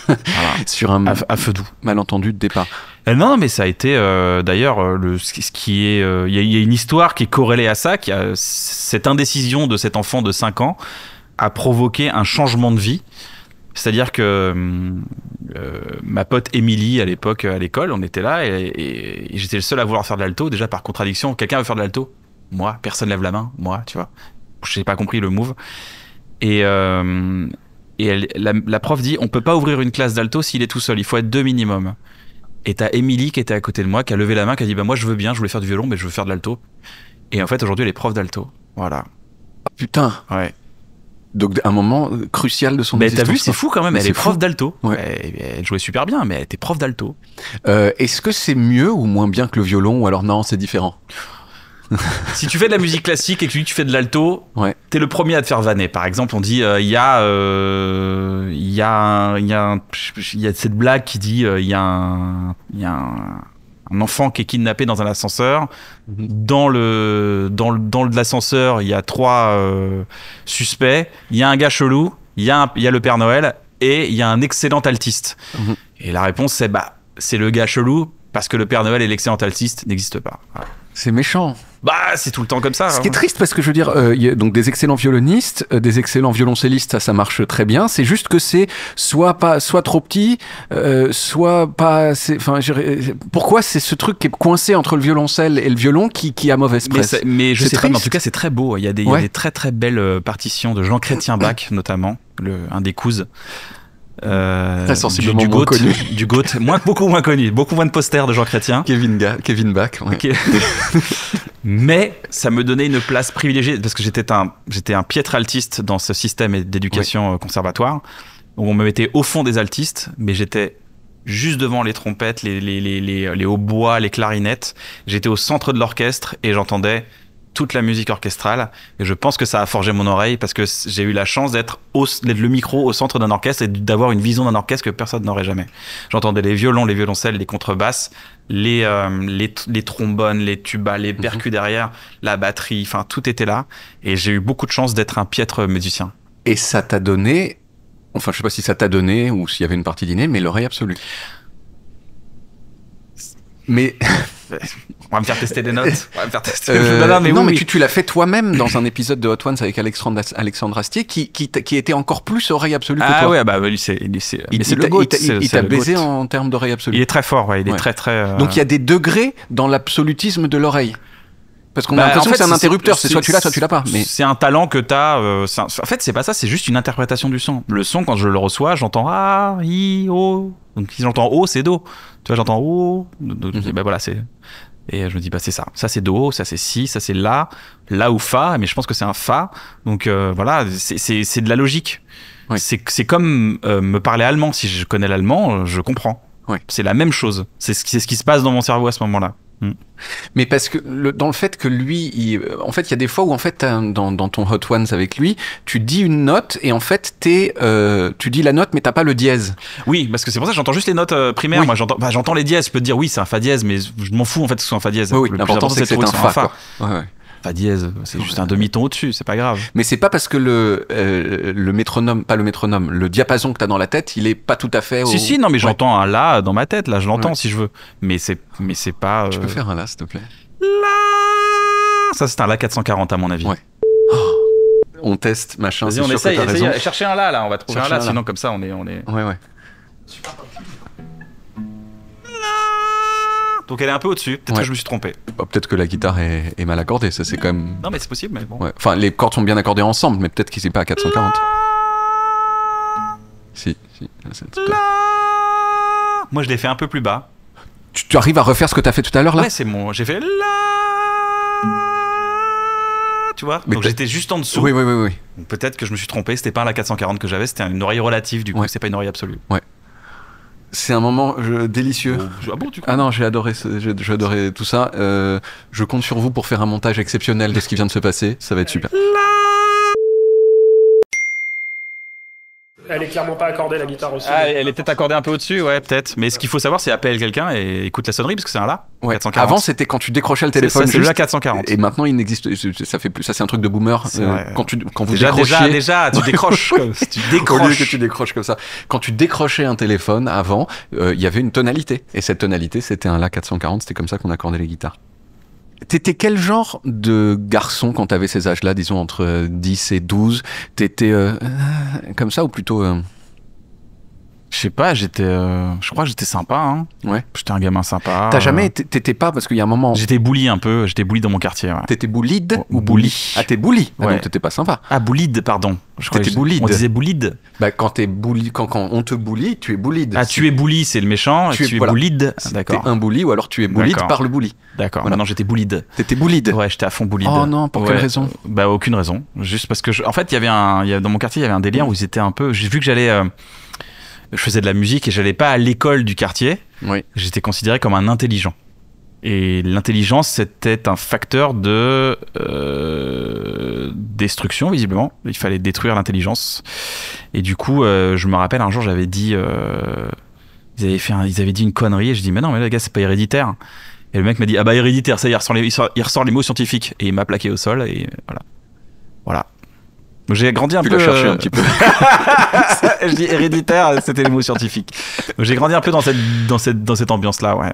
Voilà. Sur un à feu doux. Malentendu de départ. Non, mais ça a été d'ailleurs ce qui est. Il y a une histoire qui est corrélée à ça, cette indécision de cet enfant de 5 ans a provoqué un changement de vie. C'est-à-dire que ma pote Émilie, à l'époque, à l'école, on était là et j'étais le seul à vouloir faire de l'alto. Déjà, par contradiction, quelqu'un veut faire de l'alto? Moi, personne lève la main. Moi, tu vois. Je n'ai pas compris le move. Et la prof dit, on peut pas ouvrir une classe d'alto s'il est tout seul, il faut être 2 minimum. Et t'as Émilie qui était à côté de moi, qui a levé la main, qui a dit, bah moi je veux bien, je voulais faire du violon, mais je veux faire de l'alto. Et en fait aujourd'hui elle est prof d'alto. Voilà. Oh, putain. Ouais. Donc un moment crucial de son existence. T'as vu, c'est fou quand même, elle est prof d'alto. Ouais. Elle jouait super bien, mais elle était prof d'alto. Est-ce que c'est mieux ou moins bien que le violon, ou alors non, c'est différent? Si tu fais de la musique classique et que tu fais de l'alto, ouais. T'es le premier à te faire vanner. Par exemple, on dit il y a cette blague qui dit il y a un enfant qui est kidnappé dans un ascenseur. Dans l'ascenseur, il y a 3 suspects. Il y a un gars chelou, il y a le Père Noël et il y a un excellent altiste. Et la réponse c'est c'est le gars chelou parce que le Père Noël et l'excellent altiste n'existent pas. Voilà. C'est méchant. C'est tout le temps comme ça. Ce qui est triste parce que je veux dire, y a donc des excellents violonistes, des excellents violoncellistes, ça marche très bien. C'est juste que c'est soit trop petit, soit pas. Pourquoi c'est ce truc qui est coincé entre le violoncelle et le violon qui a mauvaise presse? Mais je sais pas. Mais en tout cas, c'est très beau. Il y a des très très belles partitions de Jean Chrétien Bach notamment, un des Kouzes. Très sensiblement moins connu. Du Goat, beaucoup moins connu, beaucoup moins de posters de Jean Chrétien. Kevin Bach. Ouais. Okay. Mais ça me donnait une place privilégiée parce que j'étais un piètre altiste dans ce système d'éducation conservatoire où on me mettait au fond des altistes, mais j'étais juste devant les trompettes, les hautbois, les clarinettes. J'étais au centre de l'orchestre et j'entendais toute la musique orchestrale, et je pense que ça a forgé mon oreille parce que j'ai eu la chance d'être le micro au centre d'un orchestre et d'avoir une vision d'un orchestre que personne n'aurait jamais. J'entendais les violons, les violoncelles, les contrebasses, les trombones, les tubas, les percus derrière, la batterie, enfin tout était là, et j'ai eu beaucoup de chance d'être un piètre musicien. Et ça t'a donné, enfin je sais pas si ça t'a donné ou s'il y avait une partie d'inné, mais l'oreille absolue. Mais on va me faire tester des notes. On va me faire tester. Mais tu l'as fait toi-même dans un épisode de Hot Ones avec Alexandre Astier qui était encore plus oreille absolue que toi. Ah ouais, c'est le GOAT. Il t'a baisé en termes d'oreille absolue. Il est très fort, ouais. Il est très. Donc il y a des degrés dans l'absolutisme de l'oreille. Parce qu'on a l'impression que c'est un interrupteur, c'est soit tu l'as, soit tu l'as pas. Mais c'est un talent que t'as. En fait, c'est pas ça, c'est juste une interprétation du son. Le son, quand je le reçois, j'entends A, I, O. Donc si j'entends O, c'est Do. Tu vois, j'entends O. Donc, je dis, voilà, c'est. Et je me dis, c'est ça. Ça, c'est Do, ça, c'est Si, ça, c'est La ou Fa, mais je pense que c'est un Fa. Donc voilà, c'est de la logique. Oui. C'est comme me parler allemand. Si je connais l'allemand, je comprends. Oui. C'est la même chose. C'est ce qui se passe dans mon cerveau à ce moment-là. Mais parce que dans le fait que lui, en fait, il y a des fois où en fait dans ton Hot Ones avec lui, tu dis une note et en fait tu dis la note mais t'as pas le dièse. Oui, parce que c'est pour ça que j'entends juste les notes primaires. Oui. Moi, j'entends les dièses. Je peux te dire oui, c'est un fa dièse, mais je m'en fous en fait que ce soit un fa dièse. Oui, l'important c'est que c'est un fa. Ouais. Fa dièse, c'est juste un demi-ton au-dessus, c'est pas grave. Mais c'est pas parce que le métronome, pas le métronome, le diapason que t'as dans la tête, il est pas tout à fait. Si, non, mais j'entends un la dans ma tête, là, je l'entends si je veux. Mais c'est pas. Tu peux faire un la, s'il te plaît. La. Ça, c'est un la 440 à mon avis. Ouais. On teste, machin. Vas-y, on essaye. Chercher un la, on va trouver un la, sinon comme ça, on est. Ouais. Donc elle est un peu au-dessus. Peut-être que je me suis trompé. Bah, peut-être que la guitare est mal accordée. Ça, c'est quand même. Non, mais c'est possible, mais bon. Ouais. Enfin, les cordes sont bien accordées ensemble, mais peut-être qu'il n'est pas à 440. Si. Moi, je l'ai fait un peu plus bas. Tu arrives à refaire ce que tu as fait tout à l'heure là? Ouais, c'est mon. J'ai fait la. Tu vois? Mais donc j'étais juste en dessous. Oui. Donc peut-être que je me suis trompé. C'était pas un la 440 que j'avais. C'était une oreille relative. Du coup, c'est pas une oreille absolue. Ouais. C'est un moment délicieux. Ah bon, du coup? Ah non, j'ai adoré tout ça. Je compte sur vous pour faire un montage exceptionnel de ce qui vient de se passer. Ça va être super. Elle est clairement pas accordée, la guitare aussi. Ah, elle est peut-être accordée un peu au-dessus, ouais, peut-être. Mais ce qu'il faut savoir, c'est appeler quelqu'un et écoute la sonnerie, parce que c'est un la. Ouais. 440. Avant, c'était quand tu décrochais le téléphone. C'est le la 440. Et maintenant, il n'existe. Ça fait plus. Ça, c'est un truc de boomer. Quand vous décrochiez. Déjà, tu décroches. Tu décroches. Au lieu que tu décroches comme ça. Quand tu décrochais un téléphone avant, il y avait une tonalité. Et cette tonalité, c'était un la 440. C'était comme ça qu'on accordait les guitares. T'étais quel genre de garçon quand t'avais ces âges-là, disons entre 10 et 12? T'étais comme ça ou plutôt... Je sais pas, je crois que j'étais sympa, hein. Ouais. J'étais un gamin sympa. T'as jamais t'étais pas, parce qu'il y a un moment... J'étais bully un peu, j'étais bully dans mon quartier, ouais. T'étais bullied ou bully? Ah, t'es bully. Ouais. Ah, donc t'étais pas sympa. Ah, bullied, pardon. T'étais bullied. On disait bullied. Bah, quand on te bully, tu es bullied. Ah, tu es bully, c'est le méchant, tu es bullied. D'accord. T'es un bully ou alors tu es bullied par le bully. D'accord. Voilà. Maintenant, j'étais bullied. T'étais bullied? Ouais, j'étais à fond bullied. Oh non, pour quelle raison? Bah, aucune raison. Juste parce que, en fait, dans mon quartier, il y avait un délire où ils étaient un peu, j'ai vu que je faisais de la musique et j'allais pas à l'école du quartier. Oui. J'étais considéré comme un intelligent. Et l'intelligence, c'était un facteur de destruction, visiblement. Il fallait détruire l'intelligence. Et du coup, je me rappelle, un jour, j'avais dit... ils avaient dit une connerie et je dis, mais non, mais les gars, c'est pas héréditaire. Et le mec m'a dit, ah bah héréditaire, ça, il ressort les mots scientifiques. Et il m'a plaqué au sol et voilà. Donc j'ai grandi un peu. Tu l'as cherché un petit peu. Je dis héréditaire, c'était les mots scientifiques. Donc j'ai grandi un peu dans cette ambiance-là, ouais.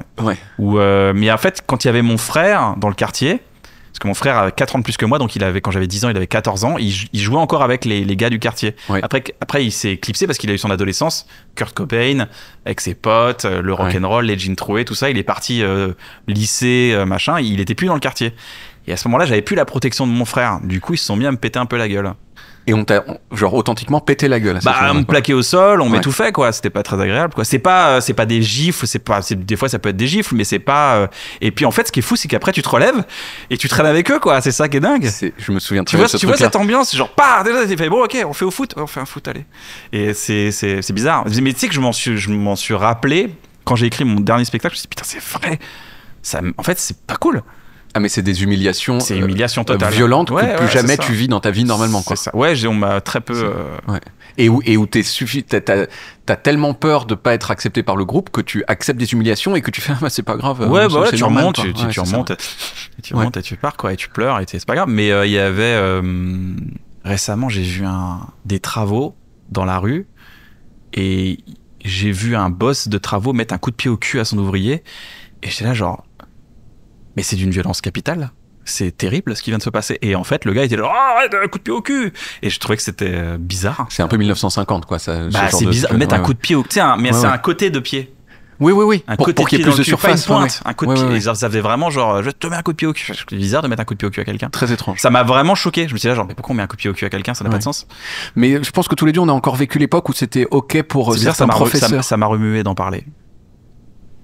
Mais en fait, quand il y avait mon frère dans le quartier, parce que mon frère avait 4 ans de plus que moi, donc quand j'avais 10 ans, il avait 14 ans, il jouait encore avec les gars du quartier. Ouais. Après, il s'est éclipsé parce qu'il a eu son adolescence, Kurt Cobain, avec ses potes, le rock'n'roll, les jeans troués, tout ça. Il est parti lycée, machin, il était plus dans le quartier. Et à ce moment-là, j'avais plus la protection de mon frère. Du coup, ils se sont mis à me péter un peu la gueule. Et on t'a, genre, authentiquement pété la gueule. On me plaquait au sol, on m'étouffait, quoi. C'était pas très agréable, quoi. C'est pas des gifles, des fois ça peut être des gifles, mais c'est pas. Et puis en fait, ce qui est fou, c'est qu'après tu te relèves et tu traînes avec eux, quoi. C'est ça qui est dingue. Je me souviens. Tu vois cette ambiance, genre, déjà, tu fais bon, ok, on fait un foot, allez. Et c'est bizarre. Mais tu sais que je m'en suis rappelé quand j'ai écrit mon dernier spectacle. Je me suis dit, putain, c'est vrai. En fait, c'est pas cool. Ah, mais c'est des humiliations. C'est humiliation totale. Violentes que plus jamais tu vis dans ta vie normalement, quoi. C'est ça. Ouais, on m'a très peu. Ouais. Et où t'as tellement peur de pas être accepté par le groupe que tu acceptes des humiliations et que tu fais, c'est pas grave. Ouais, tu remontes, tu remontes et tu pars, quoi, et tu pleures et c'est pas grave. Mais il y avait récemment, j'ai vu des travaux dans la rue et j'ai vu un boss de travaux mettre un coup de pied au cul à son ouvrier et j'étais là genre. Mais c'est d'une violence capitale. C'est terrible ce qui vient de se passer. Et en fait, le gars était là, arrête, un coup de pied au cul. Et je trouvais que c'était bizarre. C'est un peu 1950, quoi. Ça, c'est bizarre. Mettre un coup de pied au cul. Mais c'est un côté de pied. Oui. Un côté pour qu'il y ait plus de surface. Pas une pointe. Un coup de pied. Ça faisait vraiment genre, je te mets un coup de pied au cul. C'est bizarre de mettre un coup de pied au cul à quelqu'un. Très étrange. Ça m'a vraiment choqué. Je me suis dit là, genre, mais pourquoi on met un coup de pied au cul à quelqu'un? Ça n'a pas de sens. Mais je pense que tous les deux, on a encore vécu l'époque où c'était OK pour certains professeurs. Ça m'a remué d'en parler.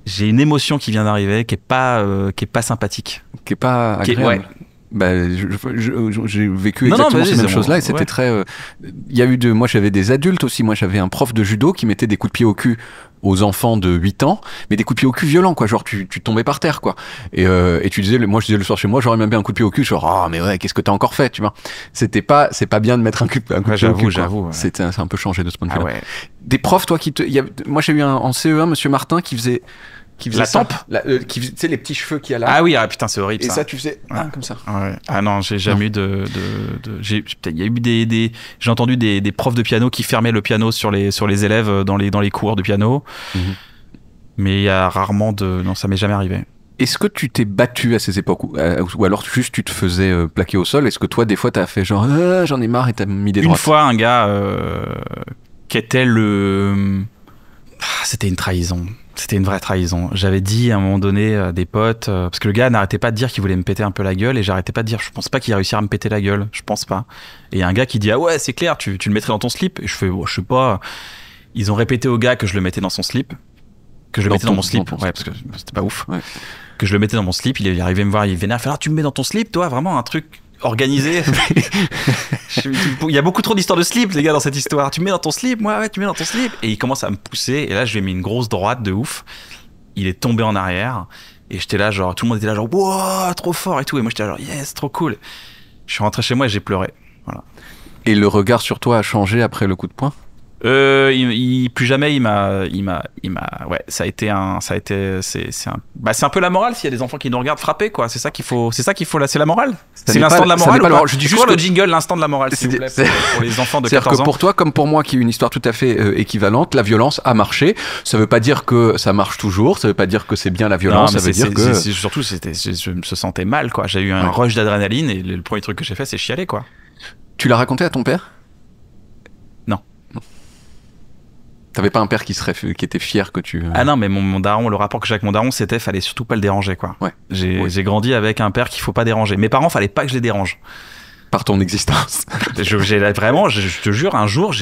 J'ai une émotion qui vient d'arriver qui est pas sympathique, qui est pas agréable. J'ai vécu exactement ces mêmes choses-là et c'était très. Il y a eu moi j'avais des adultes aussi. Moi j'avais un prof de judo qui mettait des coups de pied au cul aux enfants de 8 ans, mais des coups de pied au cul violents, quoi. Genre tu tombais par terre, quoi. Et tu disais, moi je disais le soir chez moi, j'aurais même bien un coup de pied au cul. Genre mais ouais, qu'est-ce que t'as encore fait, tu vois. C'est pas bien de mettre un coup de pied au cul. J'avoue. Ouais. C'est un peu changé de ce point de vue-là. Ouais. Des profs, toi moi j'ai eu en CE1 Monsieur Martin qui faisait qui faisait La ça. tempe Tu sais, les petits cheveux qu'il y a là. Ah oui, putain, c'est horrible et ça. ça, tu faisais comme ça. Ouais. Ah non, j'ai jamais eu il y a eu j'ai entendu des profs de piano qui fermaient le piano sur les élèves dans les cours de piano. Mais il y a rarement non, ça m'est jamais arrivé. Est-ce que tu t'es battu à ces époques ou alors juste tu te faisais plaquer au sol? Est-ce que toi, des fois, t'as fait genre j'en ai marre et t'as mis des droites? Une fois, un gars qui était c'était une trahison. C'était une vraie trahison. J'avais dit à un moment donné à des potes, parce que le gars n'arrêtait pas de dire qu'il voulait me péter un peu la gueule, et j'arrêtais pas de dire, je pense pas qu'il réussira à me péter la gueule, je pense pas. Et il y a un gars qui dit, ah ouais, c'est clair, tu le mettrais dans ton slip. Et je fais, je sais pas. Ils ont répété au gars que je le mettais dans son slip. Que je le mettais dans mon slip. Ouais, parce que c'était pas ouf. Ouais. Que je le mettais dans mon slip. Il est arrivé me voir, il est vénère. Il fait, tu me mets dans ton slip, toi, vraiment un truc organisé. Il y a beaucoup trop d'histoires de slip, les gars, dans cette histoire. Tu me mets dans ton slip, moi, ouais, tu me mets dans ton slip. Et il commence à me pousser. Et là, je lui ai mis une grosse droite de ouf. Il est tombé en arrière. Et j'étais là, genre, tout le monde était là, genre, wow, trop fort et tout. Et moi, j'étais là, genre, yes, trop cool. Je suis rentré chez moi et j'ai pleuré. Voilà. Et le regard sur toi a changé après le coup de poing? Plus jamais il m'a ouais, c'est un peu la morale. S'il y a des enfants qui nous regardent frapper, quoi, c'est ça qu'il faut là, c'est la morale, c'est l'instant de la morale. Je dis juste le jingle, l'instant de la morale, s'il vous plaît, pour les enfants de 14 ans. C'est-à-dire que pour toi comme pour moi, qui est une histoire tout à fait équivalente, la violence a marché. Ça veut pas dire que ça marche toujours, ça veut pas dire que c'est bien la violence. Non, ça veut dire que surtout je me sentais mal, quoi. J'ai eu un rush d'adrénaline et le premier truc que j'ai fait, c'est chialer, quoi. Tu l'as raconté à ton père? T'avais pas un père qui était fier que tu... Ah non, mais mon daron, le rapport que j'ai avec mon daron, c'était fallait surtout pas le déranger, quoi. Ouais. J'ai grandi avec un père qu'il faut pas déranger. Mes parents, fallait pas que je les dérange. Par ton existence. Vraiment, je te jure, un jour,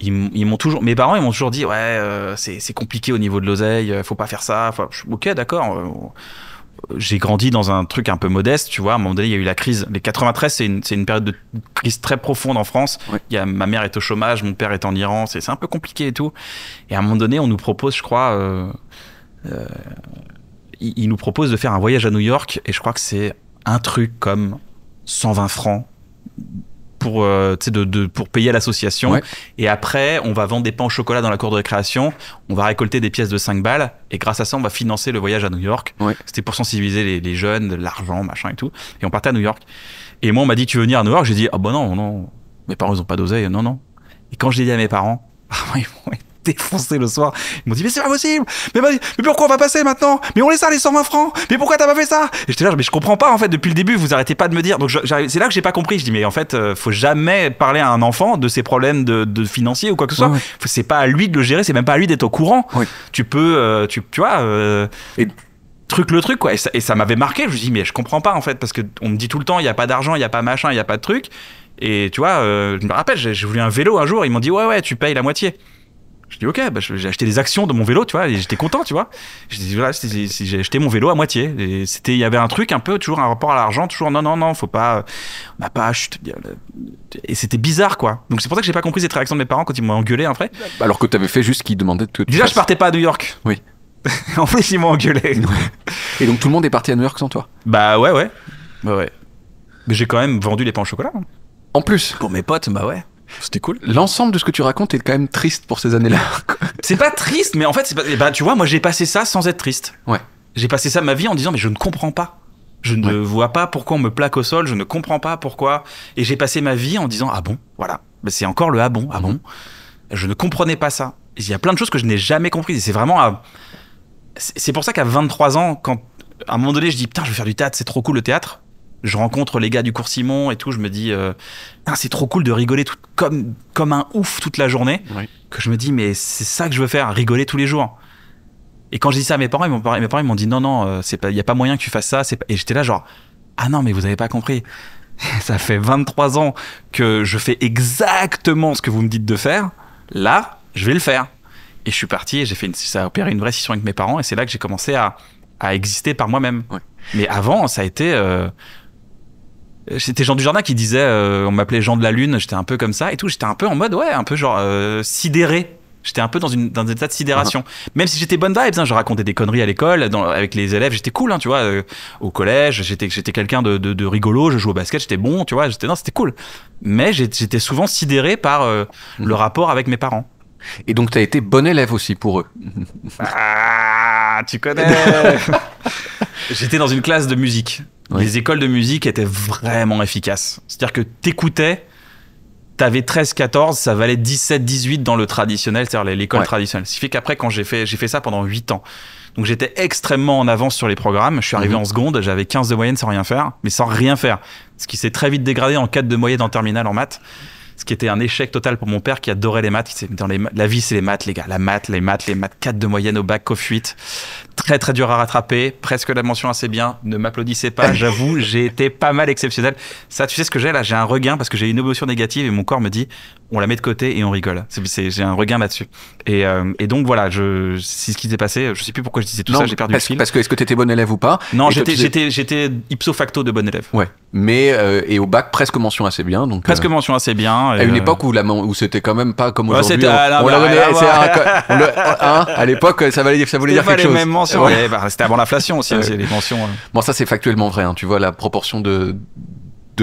ils m'ont toujours... Mes parents, ils m'ont toujours dit, ouais, c'est compliqué au niveau de l'oseille, faut pas faire ça. Ok, d'accord. J'ai grandi dans un truc un peu modeste, tu vois. À un moment donné, il y a eu la crise. Les 93, c'est une période de crise très profonde en France. Ouais. Ma mère est au chômage, mon père est en Iran. C'est un peu compliqué et tout. Et à un moment donné, on nous propose, je crois, il nous propose de faire un voyage à New York. Et je crois que c'est un truc comme 120 francs pour payer l'association. Ouais. Et après, on va vendre des pains au chocolat dans la cour de récréation. On va récolter des pièces de 5 balles. Et grâce à ça, on va financer le voyage à New York. Ouais. C'était pour sensibiliser les jeunes, l'argent, machin et tout. Et on partait à New York. Et moi, on m'a dit, tu veux venir à New York? J'ai dit, ah bah non. Mes parents, ils ont pas d'oseille. Non. Et quand je l'ai dit à mes parents, ils m'ont défoncé le soir. Ils m'ont dit, mais c'est pas possible. Mais pourquoi on va passer maintenant? Mais on laisse ça, les 120 francs. Mais pourquoi t'as pas fait ça? Et j'étais là, mais je comprends pas, en fait, depuis le début, vous arrêtez pas de me dire. Donc c'est là que j'ai pas compris. Je dis, mais en fait, faut jamais parler à un enfant de ses problèmes de financiers ou quoi que ce soit. Ouais. C'est pas à lui de le gérer, c'est même pas à lui d'être au courant. Ouais. Tu peux, tu vois, et le truc, quoi. Et ça m'avait marqué. Je me dis, mais je comprends pas, en fait, parce qu'on me dit tout le temps, il y a pas d'argent, il y a pas machin, il y a pas de truc. Et tu vois, je me rappelle, j'ai voulu un vélo un jour, ils m'ont dit, ouais, tu payes la moitié. Je dis, ok, j'ai acheté des actions de mon vélo, tu vois, et j'étais content, tu vois. Je dis, voilà, j'ai acheté mon vélo à moitié. Et il y avait un truc un peu, toujours un rapport à l'argent, toujours, non, faut pas, on n'a pas, et c'était bizarre, quoi. Donc c'est pour ça que j'ai pas compris cette réaction de mes parents quand ils m'ont engueulé après. Alors que t'avais fait juste ce qu'ils demandaient de te. Déjà, je partais pas à New York. Oui. En plus, ils m'ont engueulé. Et donc tout le monde est parti à New York sans toi? Bah ouais. Mais j'ai quand même vendu les pains au chocolat. Hein. En plus? Pour mes potes, bah ouais. C'était cool. L'ensemble de ce que tu racontes est quand même triste pour ces années-là. C'est pas triste, mais en fait, tu vois, moi j'ai passé ça sans être triste. Ouais. J'ai passé ça ma vie en disant, mais je ne comprends pas. Je ne vois pas pourquoi on me plaque au sol, je ne comprends pas pourquoi. Et j'ai passé ma vie en disant, ah bon, voilà. Mais c'est encore le ah bon, ah bon. Je ne comprenais pas ça. Il y a plein de choses que je n'ai jamais comprises. Et c'est vraiment. C'est pour ça qu'à 23 ans, quand à un moment donné, je dis, putain, je vais faire du théâtre, c'est trop cool le théâtre. Je rencontre les gars du cours Simon et tout, je me dis, c'est trop cool de rigoler comme un ouf toute la journée, que je me dis, mais c'est ça que je veux faire, rigoler tous les jours. Et quand je dis ça à mes parents, ils m'ont dit, non, il n'y a pas moyen que tu fasses ça. Et j'étais là genre, ah non, mais vous n'avez pas compris. Ça fait 23 ans que je fais exactement ce que vous me dites de faire. Là, je vais le faire. Et je suis parti et ça a opéré une vraie scission avec mes parents. Et c'est là que j'ai commencé à exister par moi-même. Ouais. Mais avant, ça a été... C'était Jean Dujardin qui disait, on m'appelait Jean de la Lune, j'étais un peu comme ça et tout, j'étais un peu en mode, un peu genre sidéré. J'étais un peu dans un état de sidération. Même si j'étais bonne vibes, je racontais des conneries à l'école, avec les élèves, j'étais cool, tu vois. Au collège, j'étais quelqu'un de rigolo, je jouais au basket, j'étais bon, tu vois, c'était cool. Mais j'étais souvent sidéré par le rapport avec mes parents. Et donc, tu as été bon élève aussi pour eux. Ah, tu connais. J'étais dans une classe de musique. Oui. Les écoles de musique étaient vraiment efficaces. C'est-à-dire que t'écoutais, t'avais 13-14, ça valait 17-18 dans le traditionnel, c'est-à-dire l'école traditionnelle. Ce qui fait qu'après, quand j'ai fait ça pendant 8 ans. Donc j'étais extrêmement en avance sur les programmes. Je suis arrivé en seconde, j'avais 15 de moyenne sans rien faire, mais sans rien faire. Ce qui s'est très vite dégradé en 4 de moyenne en terminale en maths. Ce qui était un échec total pour mon père qui adorait les maths. La vie, c'est les maths, les gars. Les maths. 4 de moyenne au bac, COF 8. Très, très dur à rattraper. Presque la mention assez bien. Ne m'applaudissez pas. J'avoue, j'ai été pas mal exceptionnel. Ça, tu sais ce que j'ai là? J'ai un regain parce que j'ai une émotion négative et mon corps me dit on la met de côté et on rigole. J'ai un regain là-dessus. Et donc voilà, c'est ce qui s'est passé. Je sais plus pourquoi je disais tout ça. J'ai perdu le fil. Parce que est-ce que tu étais bon élève ou pas? Non, j'étais ipso facto de bon élève. Ouais. Mais et au bac, presque mention assez bien. Donc, presque mention assez bien. À une époque où c'était quand même pas comme aujourd'hui. C'était à l'époque, ça voulait dire quelque chose. Les mêmes mentions. Ouais. C'était avant l'inflation aussi, les mentions. Bon, ça c'est factuellement vrai. Hein. Tu vois, la proportion de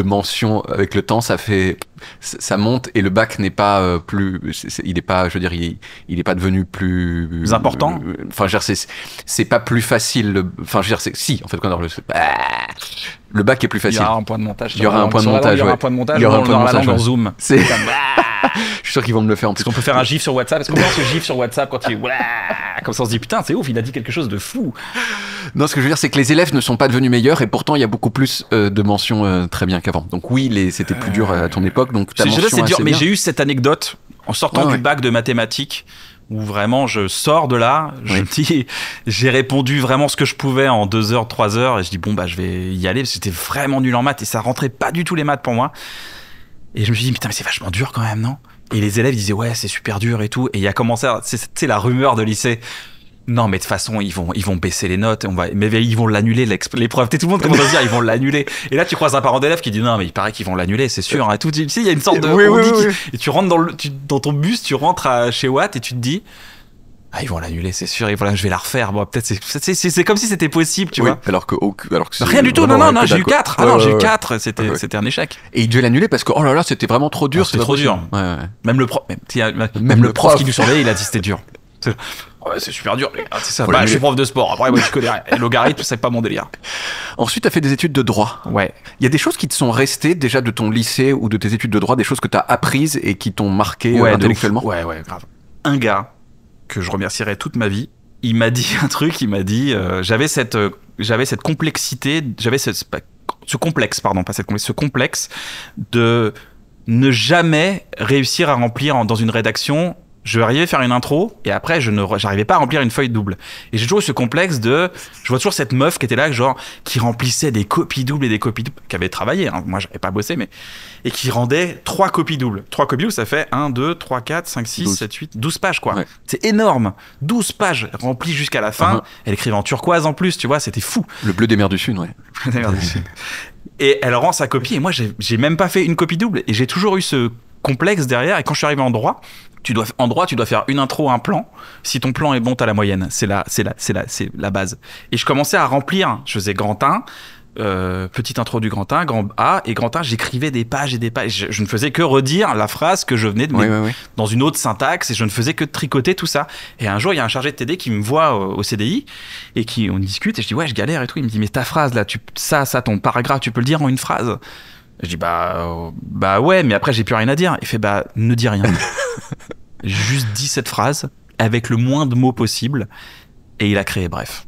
mentions avec le temps, ça monte et le bac n'est pas il est pas, je veux dire, il est pas devenu plus important. Enfin, je veux dire, c'est pas plus facile. Enfin, je veux dire, si, en fait, quand on le bac est plus facile. Il y aura un point de montage. Il y aura un point de montage. Il y aura un point de montage. Il y aura un point de montage. En zoom. Je suis sûr qu'ils vont me le faire en plus. Est-ce qu'on peut faire un gif sur WhatsApp? Est-ce qu'on peut faire ce gif sur WhatsApp quand il comme ça on se dit putain c'est ouf, il a dit quelque chose de fou. Non, ce que je veux dire c'est que les élèves ne sont pas devenus meilleurs et pourtant il y a beaucoup plus de mentions très bien qu'avant. Donc oui, c'était plus dur à ton époque. Donc ta mention c'est dur, assez mais bien. j'ai eu cette anecdote en sortant du bac de mathématiques où vraiment je sors de là, je me dis, j'ai répondu vraiment ce que je pouvais en 2 heures, 3 heures et je dis bon bah je vais y aller parce que j'étais vraiment nul en maths et ça rentrait pas du tout les maths pour moi. Et je me suis dit putain mais c'est vachement dur quand même, non? Et les élèves disaient ouais c'est super dur et tout et il a commencé c'est la rumeur de lycée. Non mais de toute façon ils vont baisser les notes, mais ils vont l'annuler l'épreuve. Tout le monde commence à se dire ils vont l'annuler. Et là tu croises un parent d'élève qui dit non mais il paraît qu'ils vont l'annuler, c'est sûr. Hein, et tout, tu sais il y a une sorte de et tu rentres dans ton bus, tu rentres chez Watt et tu te dis ah ils vont l'annuler c'est sûr et voilà je vais la refaire. Bon peut-être c'est comme si c'était possible tu vois. Alors que rien du tout. Non j'ai eu 4. Ah non j'ai eu 4. C'était un échec. Et il devait l'annuler parce que oh là là c'était vraiment trop dur. C'était trop dur. Ouais. Même le prof même le prof qui nous surveillait il a dit c'était dur. Ouais, c'est super dur. C'est ça. Je suis prof de sport. Après, moi, je connais rien. Logarithme, c'est pas mon délire. Ensuite, tu as fait des études de droit. Ouais. Il y a des choses qui te sont restées déjà de ton lycée ou de tes études de droit, des choses que tu as apprises et qui t'ont marqué intellectuellement. Ouais, grave. Un gars que je remercierai toute ma vie, il m'a dit un truc. Il m'a dit, j'avais cette complexité, ce complexe de ne jamais réussir à remplir dans une rédaction. Je arrivais à faire une intro et après j'arrivais pas à remplir une feuille double. Et j'ai toujours eu ce complexe je vois toujours cette meuf qui était là qui remplissait des copies doubles et des copies doubles, qui avait travaillé, hein. Moi j'avais pas bossé et qui rendait 3 copies doubles. 3 copies doubles ça fait 1, 2, 3, 4, 5, 6, 12. 7, 8, 12 pages quoi. Ouais. C'est énorme. 12 pages remplies jusqu'à la fin. Elle écrivait en turquoise en plus, tu vois, c'était fou. Le bleu des mers du Sud, ouais. Le bleu des mers du Sud. Et elle rend sa copie et moi j'ai même pas fait une copie double et j'ai toujours eu ce complexe derrière. Et quand je suis arrivé en droit, tu dois faire une intro, un plan. Si ton plan est bon, t'as la moyenne. C'est la base. Et je commençais à remplir. Je faisais grand 1, petite intro du grand 1, grand A et grand 1. J'écrivais des pages et des pages. Je ne faisais que redire la phrase que je venais de mettre dans une autre syntaxe et je ne faisais que tricoter tout ça. Et un jour, il y a un chargé de TD qui me voit au CDI et on discute et je dis ouais, je galère et tout. Il me dit mais ta phrase là, ton paragraphe, tu peux le dire en une phrase? Je dis bah ouais, mais après j'ai plus rien à dire. Il fait bah ne dis rien. Juste dis cette phrase avec le moins de mots possible et il a créé Bref.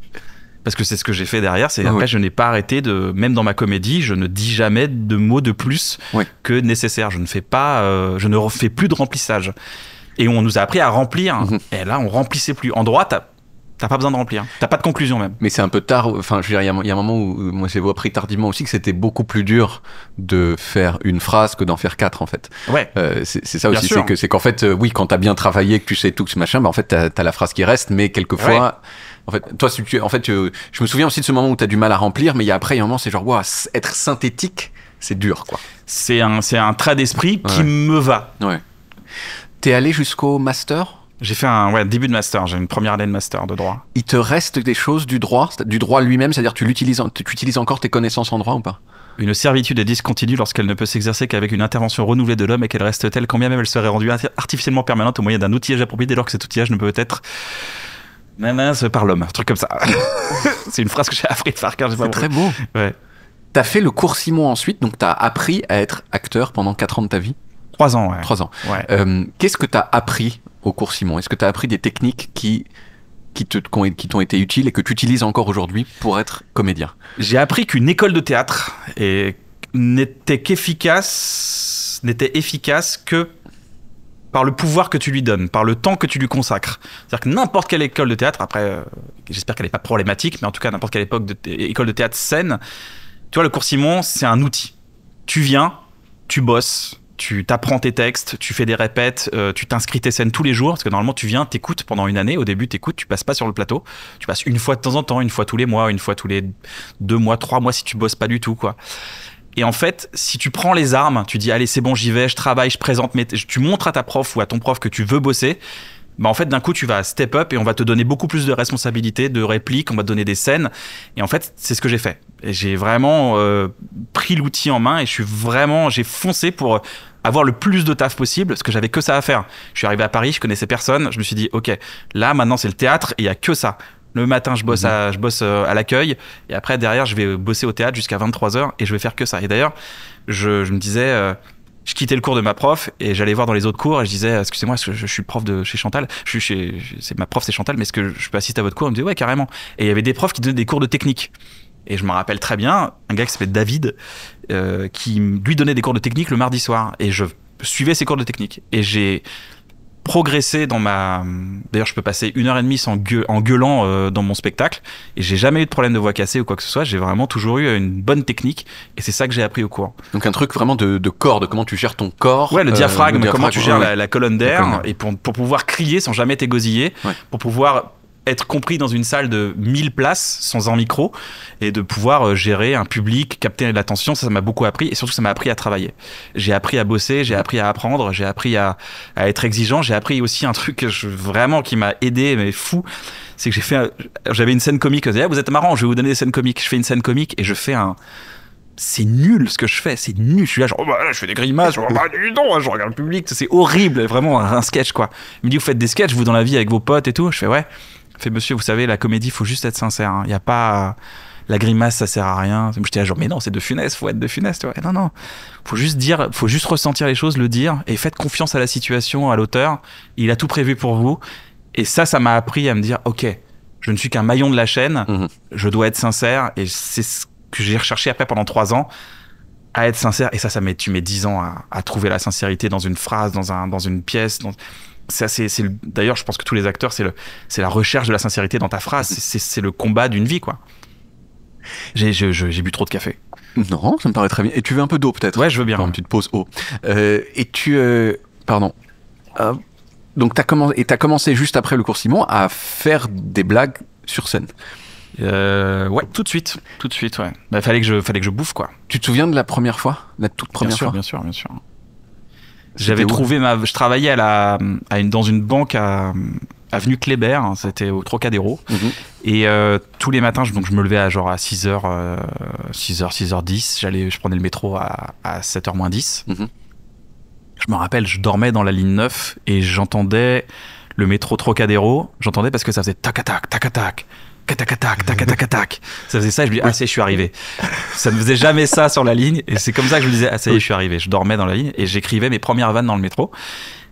Parce que c'est ce que j'ai fait derrière, après je n'ai pas arrêté même dans ma comédie, je ne dis jamais de mots de plus que nécessaire. Je ne refais plus de remplissage. Et on nous a appris à remplir. Et là on remplissait plus. En droit t'as pas besoin de remplir. T'as pas de conclusion même. Mais c'est un peu tard. Enfin, je veux dire, il y a un moment où moi j'ai appris tardivement aussi que c'était beaucoup plus dur de faire une phrase que d'en faire 4 en fait. Ouais. C'est ça aussi. C'est qu'en fait, oui, quand t'as bien travaillé, que tu sais tout ce machin, bah en fait t'as la phrase qui reste, mais quelquefois. Ouais. En fait, toi, je me souviens aussi de ce moment où t'as du mal à remplir, mais il y a un moment, c'est genre, wow, être synthétique, c'est dur, quoi. C'est un trait d'esprit qui me va. Ouais. T'es allé jusqu'au master? J'ai fait un début de master, j'ai une première année de master de droit. Il te reste des choses du droit lui-même, c'est-à-dire tu utilises encore tes connaissances en droit ou pas? Une servitude est discontinue lorsqu'elle ne peut s'exercer qu'avec une intervention renouvelée de l'homme et qu'elle reste telle, quand bien même elle serait rendue artificiellement permanente au moyen d'un outillage approprié dès lors que cet outillage ne peut être par l'homme. Un truc comme ça. C'est une phrase que j'ai appris de par cœur. C'est très beau. Ouais. T'as fait le cours Simon ensuite, donc t'as appris à être acteur pendant 4 ans de ta vie. 3 ans, ouais. 3 ans. Ouais. Qu'est-ce que t'as appris au cours Simon? Est-ce que t'as appris des techniques qui t'ont été utiles et que tu utilises encore aujourd'hui pour être comédien? J'ai appris qu'une école de théâtre n'était efficace que par le pouvoir que tu lui donnes, par le temps que tu lui consacres. C'est-à-dire que n'importe quelle école de théâtre, après, j'espère qu'elle n'est pas problématique, mais en tout cas, n'importe quelle école de théâtre saine, tu vois, le cours Simon, c'est un outil. Tu viens, tu bosses, tu t'apprends tes textes, tu fais des répètes, tu t'inscris tes scènes tous les jours, parce que normalement, tu viens, t'écoutes pendant une année. Au début, t'écoutes, tu passes pas sur le plateau. Tu passes une fois de temps en temps, une fois tous les mois, une fois tous les 2 mois, 3 mois, si tu bosses pas du tout, quoi. Et en fait, si tu prends les armes, tu dis allez c'est bon j'y vais, je travaille, je présente, tu montres à ta prof ou à ton prof que tu veux bosser, bah en fait d'un coup tu vas step up et on va te donner beaucoup plus de responsabilités, de répliques, on va te donner des scènes. Et en fait c'est ce que j'ai fait. Et j'ai vraiment pris l'outil en main et j'ai foncé pour avoir le plus de taf possible parce que j'avais que ça à faire. Je suis arrivé à Paris, je connaissais personne, je me suis dit ok, là maintenant c'est le théâtre et il y a que ça. Le matin, je bosse à l'accueil et après, derrière, je vais bosser au théâtre jusqu'à 23h et je vais faire que ça. Et d'ailleurs, je me disais, je quittais le cours de ma prof et j'allais voir dans les autres cours et je disais, excusez-moi, est-ce que je suis prof de chez Chantal? C'est ma prof, c'est Chantal, mais est-ce que je peux assister à votre cours? Elle me disait, ouais, carrément. Et il y avait des profs qui donnaient des cours de technique. Et je me rappelle très bien, un gars qui s'appelait David, qui lui donnait des cours de technique le mardi soir. Et je suivais ses cours de technique. Et j'ai progressé dans ma... D'ailleurs, je peux passer 1h30 en gueulant dans mon spectacle et j'ai jamais eu de problème de voix cassée ou quoi que ce soit. J'ai vraiment toujours eu une bonne technique et c'est ça que j'ai appris au cours. Donc un truc vraiment de corps, de comment tu gères ton corps. Ouais, le diaphragme, comment tu gères la colonne d'air et pour pouvoir crier sans jamais t'égosiller, pour pouvoir être compris dans une salle de 1000 places sans un micro et de pouvoir gérer un public, capter l'attention, ça m'a beaucoup appris et surtout ça m'a appris à travailler. J'ai appris à bosser, j'ai appris à apprendre, j'ai appris à être exigeant, j'ai appris aussi un truc vraiment qui m'a aidé, mais fou, c'est que j'avais une scène comique, je disais, vous êtes marrant, je vais vous donner des scènes comiques, je fais une scène comique et je fais c'est nul ce que je fais, c'est nul. Je suis là, genre, je fais des grimaces, genre, dis donc, je regarde le public, c'est horrible, vraiment un sketch quoi. Il me dit, vous faites des sketchs, vous dans la vie avec vos potes et tout. Je fais, ouais. Fait monsieur, vous savez, la comédie, faut juste être sincère. Hein. Y a pas la grimace, ça sert à rien. J'étais là genre, mais non, c'est De Funès, faut être De Funès. Tu vois. Non, faut juste dire, faut juste ressentir les choses, le dire, et faites confiance à la situation, à l'auteur. Il a tout prévu pour vous. Et ça m'a appris à me dire, ok, je ne suis qu'un maillon de la chaîne, je dois être sincère, et c'est ce que j'ai recherché après pendant 3 ans, à être sincère. Et tu mets 10 ans à trouver la sincérité dans une phrase, dans une pièce. D'ailleurs, je pense que tous les acteurs, c'est la recherche de la sincérité dans ta phrase. C'est le combat d'une vie, quoi. J'ai bu trop de café. Non, ça me paraît très bien. Et tu veux un peu d'eau, peut-être? Ouais, je veux bien. Une petite pause eau. Pardon. Donc, t'as commencé juste après le cours Simon à faire des blagues sur scène. Ouais, tout de suite, ouais. Bah, fallait que je bouffe, quoi. Tu te souviens de la première fois? La toute première fois? Bien sûr. J'avais trouvé je travaillais dans une banque à avenue Kléber, hein, c'était au Trocadéro. Et tous les matins, je me levais à 6h, 6h10. Je prenais le métro à 7h moins 10. Je me rappelle, je dormais dans la ligne 9 et j'entendais le métro Trocadéro. J'entendais parce que ça faisait tac-tac, tac-tac. Tac. Ça faisait ça et je me dis, je suis arrivé. Ça ne faisait jamais ça sur la ligne et c'est comme ça que je me disais, ça y est, je suis arrivé. Je dormais dans la ligne et j'écrivais mes premières vannes dans le métro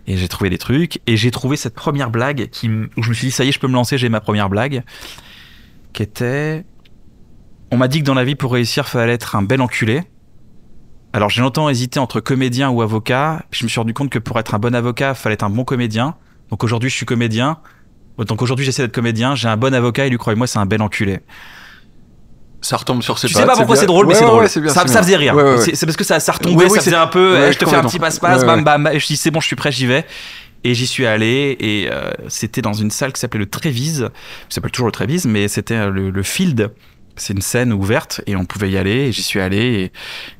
et j'ai trouvé des trucs et j'ai trouvé cette première blague où je me suis dit, ça y est, je peux me lancer, j'ai ma première blague qui était, on m'a dit que dans la vie pour réussir, fallait être un bel enculé. Alors j'ai longtemps hésité entre comédien ou avocat. Je me suis rendu compte que pour être un bon avocat, fallait être un bon comédien. Donc aujourd'hui, je suis comédien. Donc aujourd'hui, j'essaie d'être comédien, j'ai un bon avocat et lui, croyez-moi, c'est un bel enculé. Ça retombe sur ses pattes. Je sais pas pourquoi c'est drôle, mais c'est drôle. C'est bien, ça faisait rire. Ouais. C'est parce que ça retombait, ça faisait un peu, je te fais un petit passe-passe, bam, bam, et je dis c'est bon, je suis prêt, j'y vais. Et j'y suis allé et c'était dans une salle qui s'appelait le Trévise. Ça s'appelle toujours le Trévise, mais c'était le Field. C'est une scène ouverte et on pouvait y aller et j'y suis allé et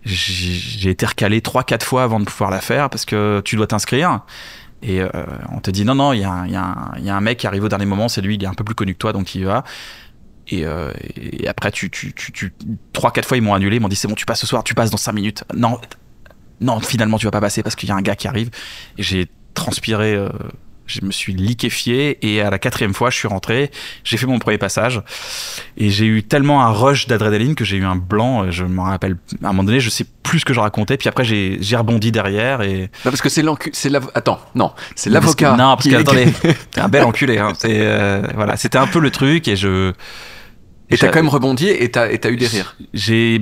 j'ai été recalé 3-4 fois avant de pouvoir la faire parce que tu dois t'inscrire. Et on te dit non, il y a un mec qui arrive au dernier moment, c'est lui, il est un peu plus connu que toi, donc il y va. Et après, 3-4 fois, ils m'ont annulé. Ils m'ont dit, c'est bon, tu passes ce soir, tu passes dans 5 minutes. Non, finalement, tu vas pas passer parce qu'il y a un gars qui arrive. Et j'ai transpiré, je me suis liquéfié. Et à la 4e fois, je suis rentré. J'ai fait mon premier passage. Et j'ai eu tellement un rush d'adrénaline que j'ai eu un blanc. Je m'en rappelle. À un moment donné, je sais plus ce que je racontais. Puis après, j'ai rebondi derrière. Et... Non, parce que c'est Attends, non, c'est l'avocat. Non, parce que, attendez, t'es un bel enculé. Hein. Voilà, c'était un peu le truc. Et t'as quand même rebondi et t'as eu des rires. Si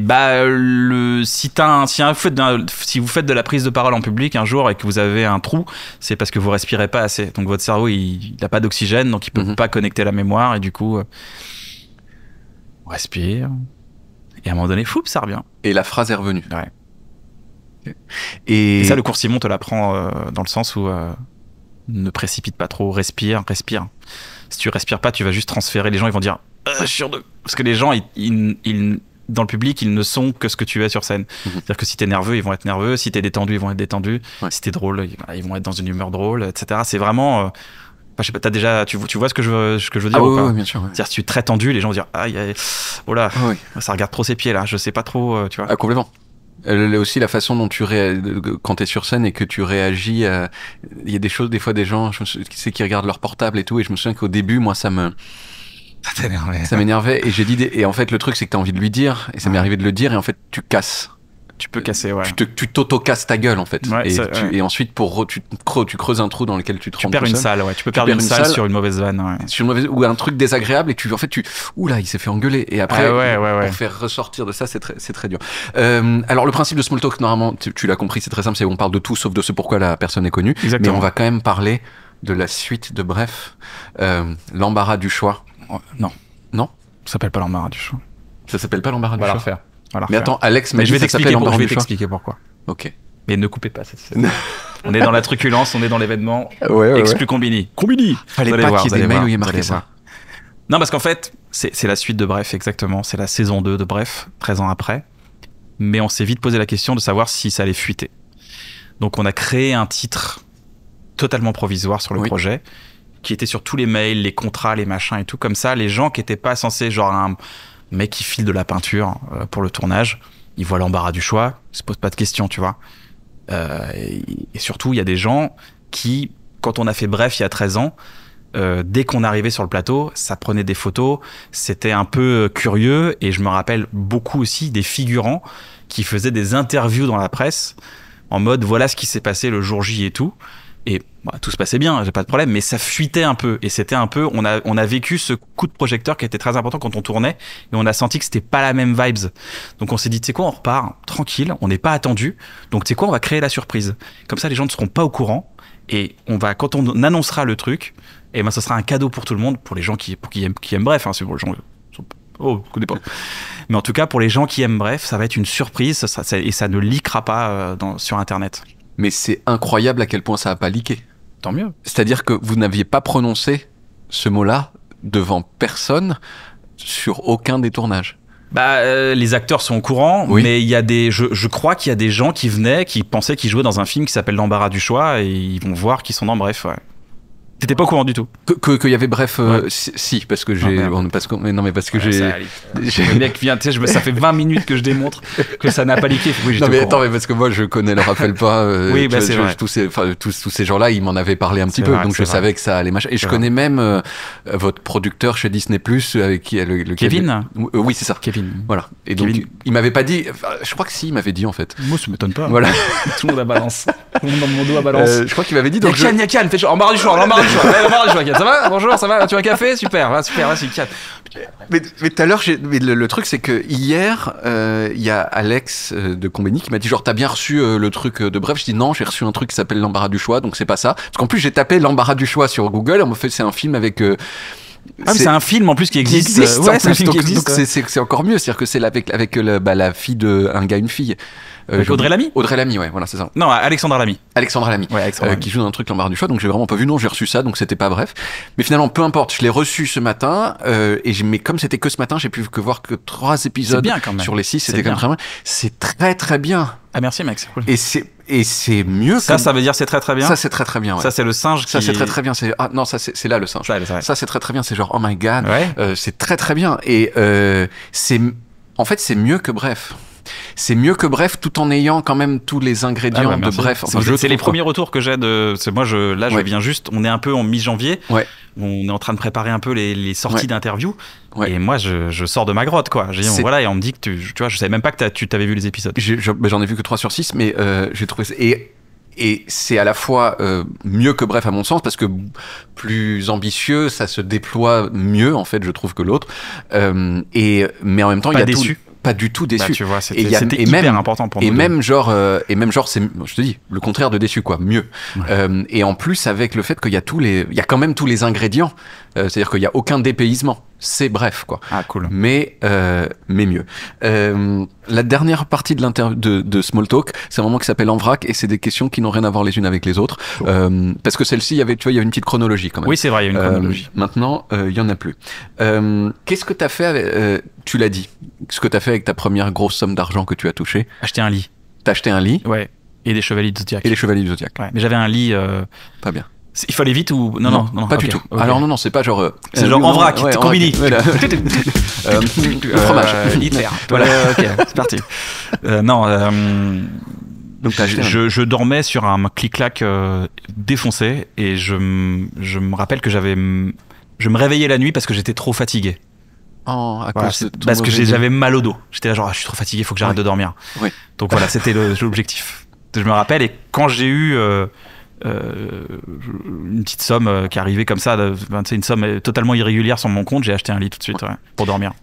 vous faites de la prise de parole en public un jour et que vous avez un trou, c'est parce que vous respirez pas assez. Donc votre cerveau, il n'a pas d'oxygène, donc il peut pas connecter la mémoire et du coup, on respire. Et à un moment donné, ça revient. Et la phrase est revenue. Ouais. Et ça, le cours Simon te l'apprend dans le sens où ne précipite pas trop, respire. Si tu respires pas, tu vas juste transférer. Les gens, ils vont dire parce que les gens, dans le public, ils ne sont que ce que tu es sur scène. C'est-à-dire que si t'es nerveux, ils vont être nerveux. Si t'es détendu, ils vont être détendus. Ouais. Si t'es drôle, ils vont être dans une humeur drôle, etc. C'est vraiment... je sais pas, tu vois ce que je veux dire ou pas? Oui, bien sûr. Ouais. C'est-à-dire, si tu es très tendu, les gens vont dire oh là, ça regarde trop ses pieds là, je sais pas trop, tu vois. Ah, complètement. Aussi la façon dont quand t'es sur scène et que tu réagis, il y a des choses, des fois des gens qui regardent leur portable et tout, et je me souviens qu'au début, moi ça m'énervait et j'ai dit et en fait le truc c'est que t'as envie de lui dire et ça m'est arrivé de le dire et en fait tu casses. Tu peux casser, ouais. Tu t'auto-casses ta gueule en fait. Ouais, et ensuite tu creuses un trou dans lequel tu te rends. Tu perds une salle, ouais. Tu peux perdre une salle sur une mauvaise vanne, ouais. Ou un truc désagréable et oula, il s'est fait engueuler. Et après, pour faire ressortir de ça, c'est très dur. Alors le principe de Small Talk, normalement, tu l'as compris, c'est très simple, c'est on parle de tout sauf de ce pourquoi la personne est connue. Exactement. Mais on va quand même parler de la suite de Bref, l'embarras du choix. Non. Ça s'appelle pas l'embarras du choix. Ça s'appelle pas l'embarras du choix. Refaire. Mais attends, Alex m'a dit que ça s'appelle l'embarras du choix. Je vais t'expliquer pourquoi. Ok. Mais ne coupez pas cette scène. On est dans la truculence, on est dans l'événement. Exclu Combini. Fallait pas qu'il y ait des mails où il y ait marqué ça. Non, parce qu'en fait, c'est la suite de Bref, exactement. C'est la saison 2 de Bref, 13 ans après. Mais on s'est vite posé la question de savoir si ça allait fuiter. Donc on a créé un titre totalement provisoire sur le projet, qui était sur tous les mails, les contrats, les machins et tout. Comme ça, les gens qui n'étaient pas censés, genre un mec qui file de la peinture pour le tournage, ils voient l'embarras du choix, ils se posent pas de questions, tu vois. Et surtout, il y a des gens qui, quand on a fait Bref il y a 13 ans, dès qu'on arrivait sur le plateau, ça prenait des photos, c'était un peu curieux, et je me rappelle beaucoup aussi des figurants qui faisaient des interviews dans la presse, en mode voilà ce qui s'est passé le jour J et tout. Et tout se passait bien, j'ai pas de problème, mais ça fuitait un peu. Et c'était un peu, on a vécu ce coup de projecteur qui était très important quand on tournait, et on a senti que c'était pas la même vibes. Donc on s'est dit, tu sais quoi, on repart tranquille, on n'est pas attendu. Donc tu sais quoi, on va créer la surprise. Comme ça, les gens ne seront pas au courant, et quand on annoncera le truc, et ben ça sera un cadeau pour tout le monde, pour les gens qui aiment Bref. Hein, c'est pour les gens. Je connais pas. Mais en tout cas, pour les gens qui aiment Bref, ça va être une surprise, et ça ne leakera pas sur Internet. Mais c'est incroyable à quel point ça n'a pas leaké. Tant mieux. C'est-à-dire que vous n'aviez pas prononcé ce mot-là devant personne sur aucun des tournages. Les acteurs sont au courant, mais il y a je crois qu'il y a des gens qui venaient, qui pensaient qu'ils jouaient dans un film qui s'appelle L'embarras du choix, et ils vont voir qu'ils sont dans Bref. Ouais. T'étais pas au courant du tout. Qu'il y avait Bref, si, parce que j'ai. Parce que Le mec vient, tu sais, ça fait 20 minutes que je démontre que ça n'a pas leaké. Oui, non, mais attends, mais parce que moi, je connais le rappel pas. C'est vrai. Tous ces gens-là, ils m'en avaient parlé un petit peu, donc je savais que ça allait marcher. Et je connais même votre producteur chez Disney+, avec qui le Kevin. Oui, c'est ça. Kevin. Voilà. Et donc, il m'avait pas dit. Je crois que si, il m'avait dit en fait. Moi, ça m'étonne pas. Voilà. Tout le monde à balance. Tout le monde dans mon dos à balance. Je crois qu'il m'avait dit. Donc, Yann, fais embarras du choix. Ça va? Bonjour, ça va? Tu veux un café? Super, vas-y, Yann. Mais tout à l'heure, le truc, c'est que hier, il y a Alex de Combini qui m'a dit genre, t'as bien reçu le truc de Bref? Je dis non, j'ai reçu un truc qui s'appelle l'embarras du choix, donc c'est pas ça. Parce qu'en plus, j'ai tapé l'embarras du choix sur Google, on m'a fait, c'est un film avec. C'est un film en plus qui existe. Ouais, c'est un film qui existe. Donc c'est encore mieux, c'est-à-dire que c'est avec la fille de un gars, une fille. Audrey Lamy. Audrey Lamy, ouais, voilà, c'est ça. Non, Alexandra Lamy. Ouais, qui joue dans un truc l'embarras du choix, donc j'ai vraiment pas vu, non, j'ai reçu ça, donc c'était pas Bref. Mais finalement, peu importe, je l'ai reçu ce matin, mais comme c'était que ce matin, j'ai pu voir que 3 épisodes bien, quand même. sur les 6, c'était quand même très bien. C'est très très bien. Ah merci mec, c'est cool. Et c'est mieux. Ça veut dire c'est très très bien. Ça, c'est très très bien. Ouais. Ça, c'est le singe. Ça, c'est très très bien. Non, ça, c'est là le singe. Ça, c'est très très bien. C'est genre, oh my god. Ouais. C'est très très bien. Et en fait, c'est mieux que Bref. C'est mieux que Bref, tout en ayant quand même tous les ingrédients de Bref. Enfin, c'est les premiers retours que j'ai de. Moi, je viens juste. On est un peu en mi-janvier. Ouais. On est en train de préparer un peu les sorties d'interviews. Ouais. Et moi, je sors de ma grotte, quoi. Voilà, et on me dit que tu vois, je savais même pas que tu t'avais vu les épisodes. J'en ai vu que 3 sur 6, mais j'ai trouvé ça. Et c'est à la fois mieux que Bref à mon sens, parce que plus ambitieux, ça se déploie mieux en fait, je trouve, que l'autre. Mais en même temps, il y a déçu. Pas du tout déçu. Bah, tu vois, c'était hyper important pour nous. Et même genre, c'est, je te dis, le contraire de déçu, quoi, mieux. Ouais. Et en plus, avec le fait qu'il y a il y a quand même tous les ingrédients. C'est-à-dire qu'il y a aucun dépaysement. C'est Bref, quoi. Ah, cool. Mais mieux. La dernière partie de Small Talk, c'est un moment qui s'appelle En vrac, et c'est des questions qui n'ont rien à voir les unes avec les autres. Parce que celle-ci, il y avait une petite chronologie quand même. Oui, c'est vrai, il y a une chronologie. Maintenant, il y en a plus. Qu'est-ce que tu as fait avec, tu l'as dit, ce que tu as fait avec ta première grosse somme d'argent que tu as touchée? Acheter un lit. T'as acheté un lit? Ouais. Et des chevaliers du Zodiac. Ouais. Mais j'avais un lit. Pas bien. Il fallait vite ou non, pas du tout. Okay. Alors non, c'est pas genre. C'est genre en vrac, ouais, combini. Voilà. Fromage. Hitler. Voilà. Ok, c'est parti. Donc je dormais sur un clic-clac défoncé et je me rappelle que je me réveillais la nuit parce que j'étais trop fatigué. Parce que j'avais mal au dos. J'étais là genre je suis trop fatigué, il faut que j'arrête de dormir. Oui. Donc voilà, c'était l'objectif. Je me rappelle, et quand j'ai eu une petite somme qui arrivait comme ça, une somme totalement irrégulière sur mon compte, j'ai acheté un lit tout de suite pour dormir.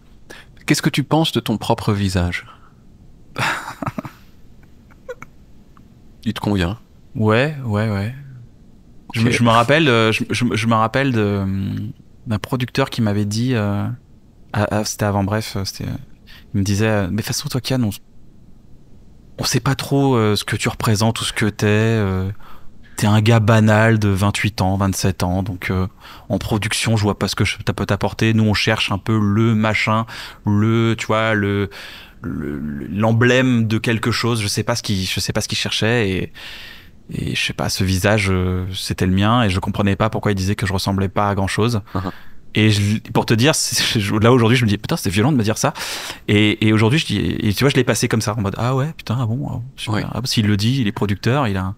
Qu'est-ce que tu penses de ton propre visage? Il te convient? Ouais. Okay. Je me rappelle, je me rappelle d'un producteur qui m'avait dit, c'était avant Bref, il me disait, mais de toute façon toi Kian, on sait pas trop ce que tu représentes ou ce que t'es un gars banal de 28 ans, 27 ans, donc en production, je vois pas ce que ça peut t'apporter. Nous, on cherche un peu le machin, tu vois, l'emblème de quelque chose. Je sais pas ce qu'il cherchait et je sais pas, ce visage, c'était le mien et je comprenais pas pourquoi il disait que je ressemblais pas à grand chose. Et pour te dire, là aujourd'hui, je me dis putain, c'était violent de me dire ça. Et aujourd'hui, tu vois, je l'ai passé comme ça, en mode ah ouais, putain, ah bon, ouais. S'il le dit, il est producteur, il a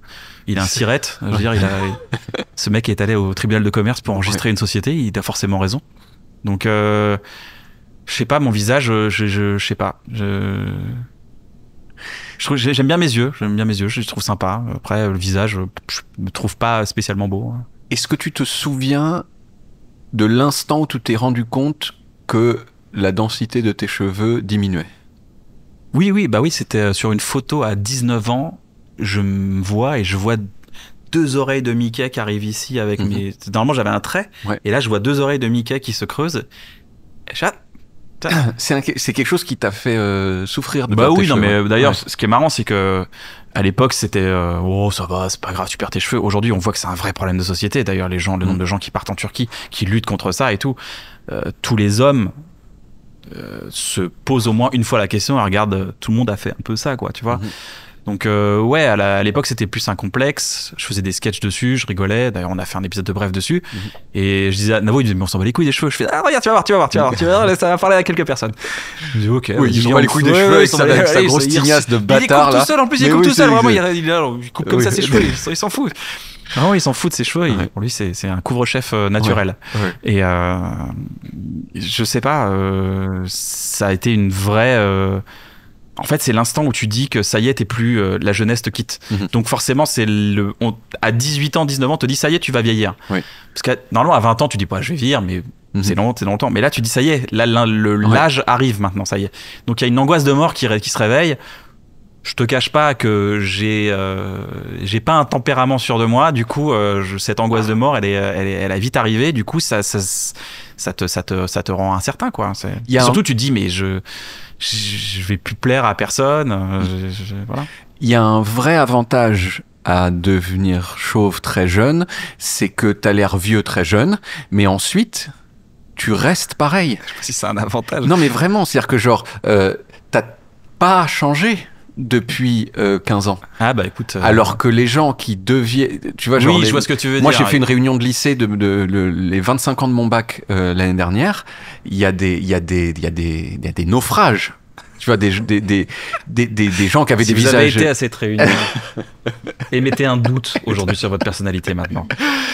un sirette. Je veux dire, ce mec est allé au tribunal de commerce pour enregistrer une société, il a forcément raison. Donc, je sais pas, mon visage, je sais pas. J'aime bien mes yeux, je les trouve sympas. Après, le visage, je me trouve pas spécialement beau. Est-ce que tu te souviens de l'instant où tu t'es rendu compte que la densité de tes cheveux diminuait? Oui, c'était sur une photo à 19 ans. Je me vois et je vois 2 oreilles de Mickey qui arrivent ici avec mes... Normalement, j'avais un trait. Ouais. Et là, je vois 2 oreilles de Mickey qui se creusent. C'est quelque chose qui t'a fait souffrir de oui, non, mais d'ailleurs, ce qui est marrant, c'est que à l'époque, c'était oh, ça va, c'est pas grave, tu perds tes cheveux. Aujourd'hui, on voit que c'est un vrai problème de société. D'ailleurs, le nombre de gens qui partent en Turquie, qui luttent contre ça et tout. Tous les hommes se posent au moins une fois la question et regardent, tout le monde a fait un peu ça, quoi, tu vois. Donc ouais, à l'époque c'était plus un complexe. Je faisais des sketchs dessus, je rigolais. D'ailleurs, on a fait un épisode de Bref dessus. Et je disais à Navo, il disait mais on s'en bat les couilles des cheveux. Je fais ah regarde, tu vas voir, ça va parler à quelques personnes. Je dis ok. Oui, ils s'en bat les couilles des cheveux avec sa grosse tignasse de bâtard là. Il coupe tout seul en plus, il coupe tout seul. Vraiment, il coupe comme ça ses cheveux. Il s'en fout. Non, il s'en fout de ses cheveux. Pour lui, c'est un couvre-chef naturel. Et je sais pas, ça a été une vraie. En fait, c'est l'instant où tu dis que ça y est, t'es plus la jeunesse te quitte. Donc forcément, à 18 ans, 19 ans, on te dit ça y est, tu vas vieillir. Parce que normalement, à 20 ans, tu dis pas je vais vieillir, mais c'est longtemps. Mais là, tu dis ça y est, l'âge arrive maintenant, ça y est. Donc il y a une angoisse de mort qui se réveille. Je te cache pas que j'ai pas un tempérament sûr de moi. Du coup, cette angoisse de mort, elle a vite arrivé. Du coup, ça te rend incertain, quoi. Surtout, tu te dis mais je vais plus plaire à personne. Voilà. Il y a un vrai avantage à devenir chauve très jeune, c'est que t'as l'air vieux très jeune, mais ensuite tu restes pareil. Je sais pas si c'est un avantage. Non, mais vraiment, c'est-à-dire que genre t'as pas changé. depuis 15 ans. Ah bah écoute. Alors que les gens qui deviennent, tu vois, genre oui, je vois ce que tu veux moi dire. j'ai fait une réunion de lycée les 25 ans de mon bac l'année dernière. Il y a des naufrages. Tu vois, des gens qui avaient Si des vous avez visages. été à cette réunion, émettez un doute aujourd'hui sur votre personnalité maintenant.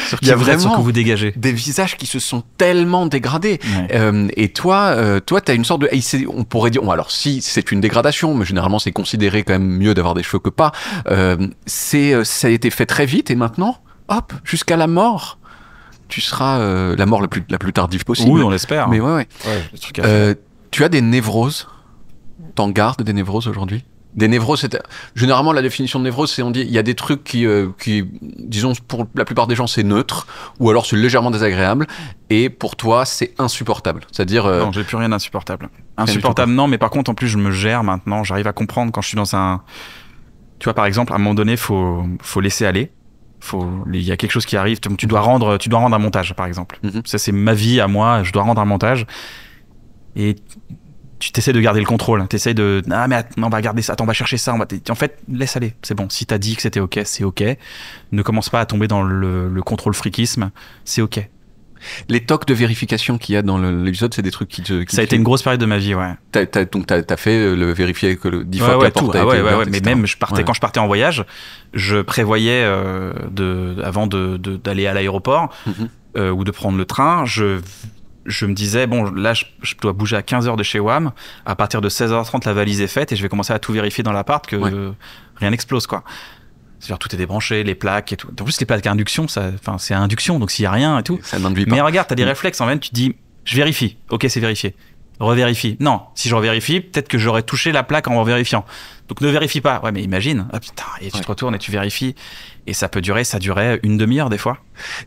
Sur qui Il y a vous êtes, sur vraiment que vous dégagez. des visages qui se sont tellement dégradés. Ouais. Et toi, t'as une sorte de. On pourrait dire. Bon, alors, si c'est une dégradation, mais généralement c'est considéré quand même mieux d'avoir des cheveux que pas. Ça a été fait très vite et maintenant, hop, jusqu'à la mort. Tu seras la mort la plus tardive possible. Oui, on l'espère. Mais ouais. Ouais, le truc à faire. Tu as des névroses. T'en gardes des névroses aujourd'hui? Des névroses, généralement la définition de névrose, c'est on dit il y a des trucs qui, disons pour la plupart des gens c'est neutre, ou alors c'est légèrement désagréable, et pour toi c'est insupportable. C'est-à-dire Non, j'ai plus rien d'insupportable. du Insupportable, non, mais par contre en plus je me gère maintenant. J'arrive à comprendre quand je suis dans un. Tu vois, par exemple, à un moment donné, faut laisser aller. Il y a quelque chose qui arrive. Tu dois rendre un montage, par exemple. Ça c'est ma vie à moi. Je dois rendre un montage. Et tu t'essaies de garder le contrôle. Tu essaies de. Ah, mais attends, on va garder ça. Attends, on va chercher ça. En fait, laisse aller. C'est bon. Si t'as dit que c'était OK, c'est OK. Ne commence pas à tomber dans le contrôle friquisme. C'est OK. les tocs de vérification qu'il y a dans l'épisode, c'est des trucs qui Ça a été une grosse période de ma vie, ouais. Donc t'as fait le vérifier que le 10 fois ouais, que la porte a été ouverte, mais etc. même quand je partais en voyage, je prévoyais avant d'aller à l'aéroport ou de prendre le train, je me disais, bon, là, je dois bouger à 15h de chez WAM. À partir de 16h30, la valise est faite et je vais commencer à tout vérifier dans l'appart que rien n'explose, quoi. C'est-à-dire, tout est débranché, les plaques et tout. En plus, les plaques à induction, c'est à induction, donc s'il n'y a rien et tout. Ça n'induit pas. Mais regarde, t'as des réflexes en même, tu te dis, je vérifie. Ok, c'est vérifié. Revérifie. Non, si je revérifie, peut-être que j'aurais touché la plaque en vérifiant. Donc ne vérifie pas. Ouais, mais imagine. Ah putain, et tu te retournes et tu vérifies. Et ça durait une demi-heure des fois.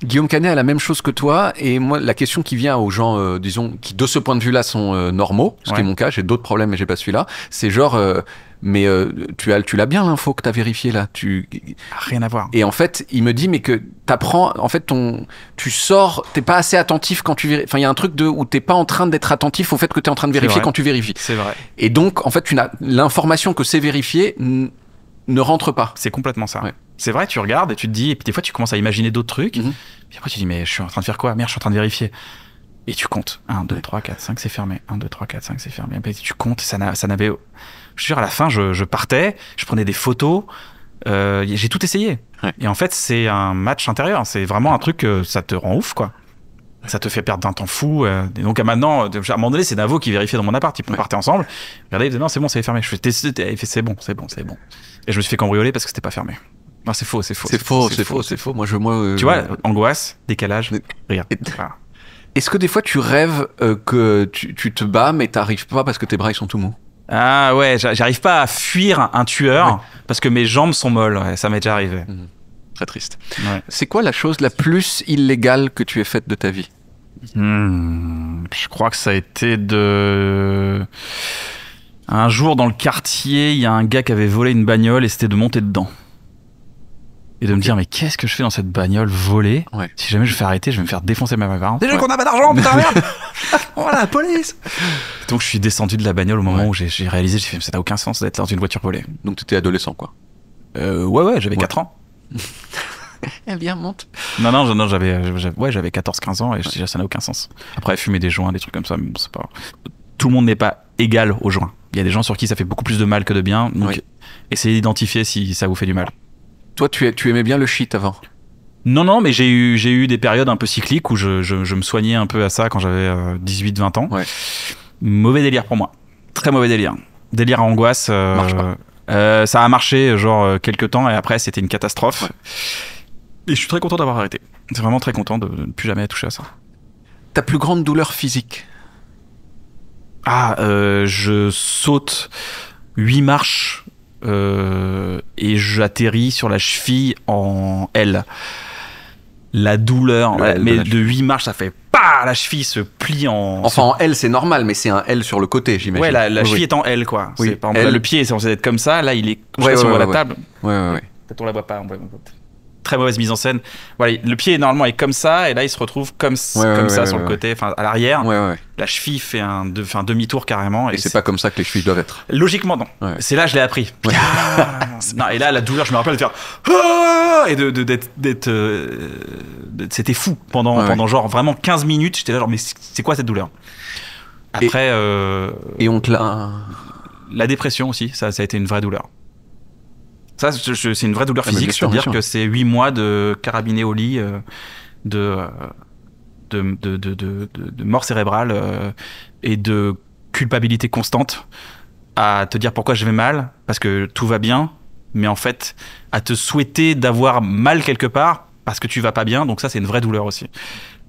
Guillaume Canet a la même chose que toi. Et moi, la question qui vient aux gens, disons, qui de ce point de vue-là sont normaux, ce qui est mon cas, j'ai d'autres problèmes mais j'ai pas celui-là, c'est genre, tu l'as bien l'info que t'as vérifié là. Rien à voir. Et en fait, il me dit, mais que t'apprends, en fait, tu sors, t'es pas assez attentif quand tu vérifies. Enfin, il y a un truc où t'es pas en train d'être attentif au fait que t'es en train de vérifier quand tu vérifies. C'est vrai. Et donc, en fait, l'information que c'est vérifié ne rentre pas. C'est complètement ça. Ouais. C'est vrai, tu regardes et tu te dis, et puis des fois tu commences à imaginer d'autres trucs, puis après tu dis, mais je suis en train de faire quoi? Merde, je suis en train de vérifier. Et tu comptes. 1, 2, 3, 4, 5, c'est fermé. 1, 2, 3, 4, 5, c'est fermé. Et puis tu comptes, ça n'avait. Je suis sûr, à la fin, je partais, je prenais des photos, j'ai tout essayé. Ouais. Et en fait, c'est un match intérieur. C'est vraiment un truc, ça te rend ouf, quoi. Ça te fait perdre un temps fou. Et donc, à un moment donné, c'est Navo qui vérifiait dans mon appart. On partait ensemble. Regardez, il disait, non, c'est bon, c'est fermé. Je fais, il fait, c'est bon. Et je me suis fait cambrioler parce que c'était pas fermé. Non, c'est faux. Moi, tu vois, angoisse, décalage, rien. Voilà. Est-ce que des fois tu rêves que tu te bats mais t'arrives pas parce que tes bras ils sont tout mous? Ah ouais, j'arrive pas à fuir un tueur parce que mes jambes sont molles. Ouais, ça m'est déjà arrivé. Très triste. Ouais. C'est quoi la chose la plus illégale que tu aies faite de ta vie? Je crois que ça a été un jour dans le quartier, il y a un gars qui avait volé une bagnole et c'était de monter dedans. Et de me dire, mais qu'est-ce que je fais dans cette bagnole volée? Si jamais je fais arrêter, je vais me faire défoncer par mes parents. Déjà qu'on n'a pas d'argent, putain, merde! Voilà, la police! Donc je suis descendu de la bagnole au moment où j'ai réalisé, j'ai fait, ça n'a aucun sens d'être dans une voiture volée. Donc t'étais adolescent, quoi? Ouais, j'avais 4 ans. Elle vient, monte. Non, j'avais 14-15 ans et je disais, ça n'a aucun sens. Après, fumer des joints, des trucs comme ça, mais bon, c'est pas. Tout le monde n'est pas égal aux joints. Il y a des gens sur qui ça fait beaucoup plus de mal que de bien, donc essayez d'identifier si ça vous fait du mal. Toi, tu aimais bien le shit avant? Non, mais j'ai eu des périodes un peu cycliques où je me soignais un peu à ça quand j'avais 18-20 ans. Ouais. Mauvais délire pour moi. Très mauvais délire. Délire à angoisse. Marche pas. Ça a marché genre quelques temps et après c'était une catastrophe. Ouais. Et je suis très content d'avoir arrêté. C'est vraiment très content de ne plus jamais toucher à ça. Ta plus grande douleur physique? Je saute 8 marches et j'atterris sur la cheville en L. La douleur, mais de 8 marches, ça fait pas, la cheville se plie en. Enfin, en L, c'est normal, mais c'est un L sur le côté, j'imagine. Ouais, la cheville est en L, quoi. Oui. Par exemple, le pied est censé être comme ça, là, il est sur la table. Ouais. Peut-être on la voit pas, très mauvaise mise en scène. Voilà, le pied normalement est comme ça et là il se retrouve comme ça sur le côté, enfin à l'arrière. La cheville fait un demi-tour carrément. Et c'est pas comme ça que les chevilles doivent être. Logiquement non. Ouais. C'est là je l'ai appris. Ouais. Non, et là la douleur, je me rappelle de faire et d'être c'était fou pendant genre vraiment 15 minutes. J'étais là genre mais c'est quoi cette douleur? Après et on te l'a. La dépression aussi, ça a été une vraie douleur. Ça, c'est une vraie douleur physique, c'est-à-dire que c'est 8 mois de carabiné au lit, de mort cérébrale et de culpabilité constante à te dire pourquoi je vais mal, parce que tout va bien, mais en fait, à te souhaiter d'avoir mal quelque part parce que tu vas pas bien, donc ça, c'est une vraie douleur aussi.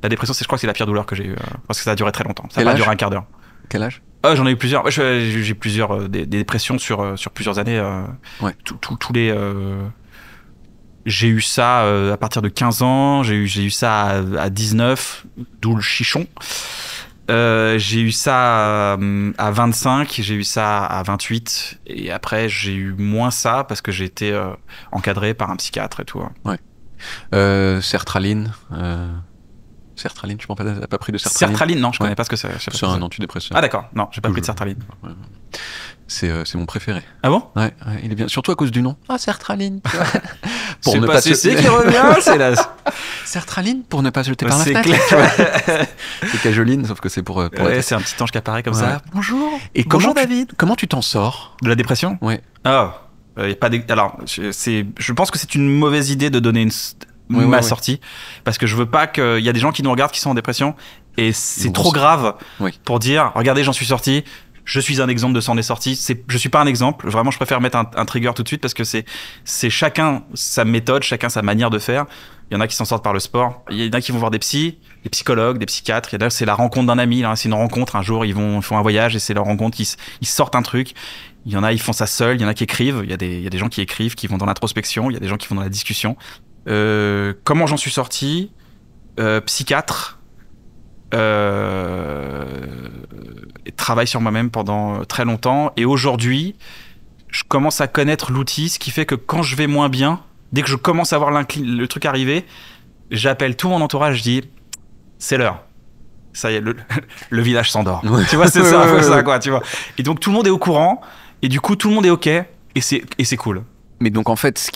La dépression, je crois que c'est la pire douleur que j'ai eue, parce que ça a duré très longtemps. Ça a pas duré un quart d'heure. Quel âge? J'en ai eu plusieurs. J'ai plusieurs des dépressions sur plusieurs années. Tous les. J'ai eu ça à partir de 15 ans. J'ai eu ça à 19, d'où le chichon. J'ai eu ça à 25. J'ai eu ça à 28. Et après, j'ai eu moins ça parce que j'ai été encadré par un psychiatre et tout. Ouais. Sertraline. Sertraline, tu n'as pas pris de sertraline? Sertraline, non, je connais pas ce que c'est. C'est un antidépresseur. Ah d'accord, non, j'ai pas pris de sertraline. Ouais. C'est mon préféré. Ah bon? Ouais, il est bien, surtout à cause du nom. Ah, sertraline. Pour ne pas se jeter qui revient, c'est la sertraline pour ne pas se jeter par la c'est fenêtre. C'est cajoline, sauf que c'est pour ouais, c'est un petit ange qui apparaît comme ça. Bonjour. Et bonjour David. Comment tu t'en sors? De la dépression? Ouais. Ah, y a pas alors, je pense que c'est une mauvaise idée de donner ma sortie, parce que je veux pas qu'il y a des gens qui nous regardent qui sont en dépression et c'est trop grave pour dire regardez, j'en suis sorti, je suis un exemple de s'en est sorti. Je suis pas un exemple, vraiment je préfère mettre un trigger tout de suite parce que c'est chacun sa méthode, chacun sa manière de faire. Il y en a qui s'en sortent par le sport, il y en a qui vont voir des psychologues, des psychiatres, il y en a c'est la rencontre d'un ami, là, c'est une rencontre, un jour ils font un voyage et c'est leur rencontre, ils sortent un truc. Il y en a ils font ça seuls, il y en a qui écrivent, il y a des gens qui écrivent, qui vont dans l'introspection, il y a des gens qui vont dans la discussion. Comment j'en suis sorti? Psychiatre, et travaille sur moi-même pendant très longtemps. Et aujourd'hui, je commence à connaître l'outil, ce qui fait que quand je vais moins bien, dès que je commence à voir le truc arriver, j'appelle tout mon entourage, je dis c'est l'heure. Ça y est, le village s'endort. Ouais. Tu vois, c'est ça, ça, quoi, tu vois. Et donc tout le monde est au courant, et du coup tout le monde est ok, et c'est cool. Mais donc en fait, ce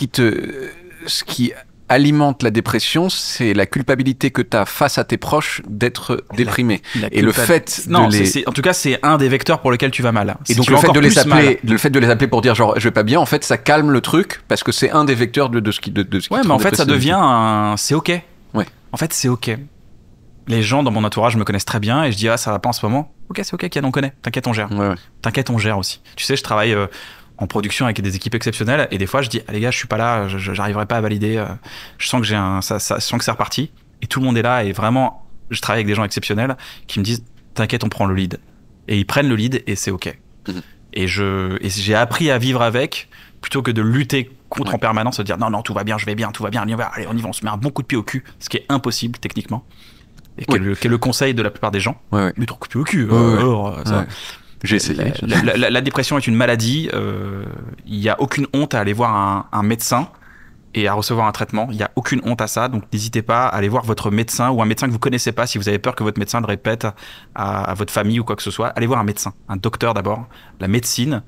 qui alimente la dépression, c'est la culpabilité que tu as face à tes proches d'être déprimé. Et le fait en tout cas, c'est un des vecteurs pour lequel tu vas mal. Et donc le fait de les appeler pour dire genre je vais pas bien, en fait, ça calme le truc parce que c'est un des vecteurs de ce qui ouais, mais en fait, ça devient c'est ok. Ouais. En fait, c'est ok. Les gens dans mon entourage me connaissent très bien et je dis ça va pas en ce moment. Ok, c'est ok, Kian, on connaît. T'inquiète, on gère. Ouais. T'inquiète, on gère aussi. Tu sais, je travaille en production avec des équipes exceptionnelles et des fois je dis les gars, je suis pas là, j'arriverai pas à valider, je sens que je sens que c'est reparti et tout le monde est là et vraiment je travaille avec des gens exceptionnels qui me disent t'inquiète, on prend le lead, et ils prennent le lead et c'est ok. Et j'ai appris à vivre avec plutôt que de lutter contre en permanence, de dire non tout va bien, je vais bien, tout va bien, allez on y va, on se met un bon coup de pied au cul, ce qui est impossible techniquement et qui est le conseil de la plupart des gens. Mais ton coup de pied au cul ça. J'ai essayé. La dépression est une maladie. Il n'y a aucune honte à aller voir un médecin et à recevoir un traitement. Il n'y a aucune honte à ça. Donc n'hésitez pas à aller voir votre médecin ou un médecin que vous ne connaissez pas. Si vous avez peur que votre médecin le répète à votre famille ou quoi que ce soit, allez voir un médecin, un docteur d'abord. La médecine,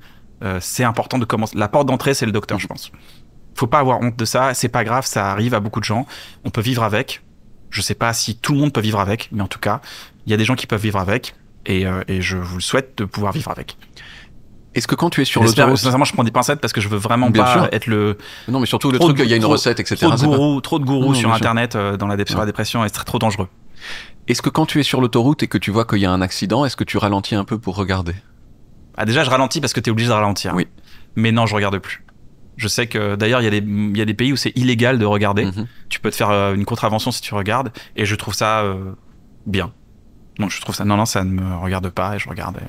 c'est important de commencer. La porte d'entrée, c'est le docteur, je pense. Il ne faut pas avoir honte de ça. C'est pas grave, ça arrive à beaucoup de gens. On peut vivre avec. Je ne sais pas si tout le monde peut vivre avec, mais en tout cas, il y a des gens qui peuvent vivre avec. Et je vous le souhaite de pouvoir vivre avec. Est-ce que quand tu es sur l'autoroute... Sincèrement, je prends des pincettes parce que je veux vraiment pas être le... Non, mais surtout le truc, il y a une recette, etc. Trop de gourous sur Internet sur la dépression, et c'est trop dangereux. Est-ce que quand tu es sur l'autoroute et que tu vois qu'il y a un accident, est-ce que tu ralentis un peu pour regarder? Déjà, je ralentis parce que tu es obligé de ralentir. Oui. Mais non, je regarde plus. Je sais que d'ailleurs, il y a des pays où c'est illégal de regarder. Tu peux te faire une contravention si tu regardes. Et je trouve ça bien. Donc je trouve ça... Non, ça ne me regarde pas et je regarde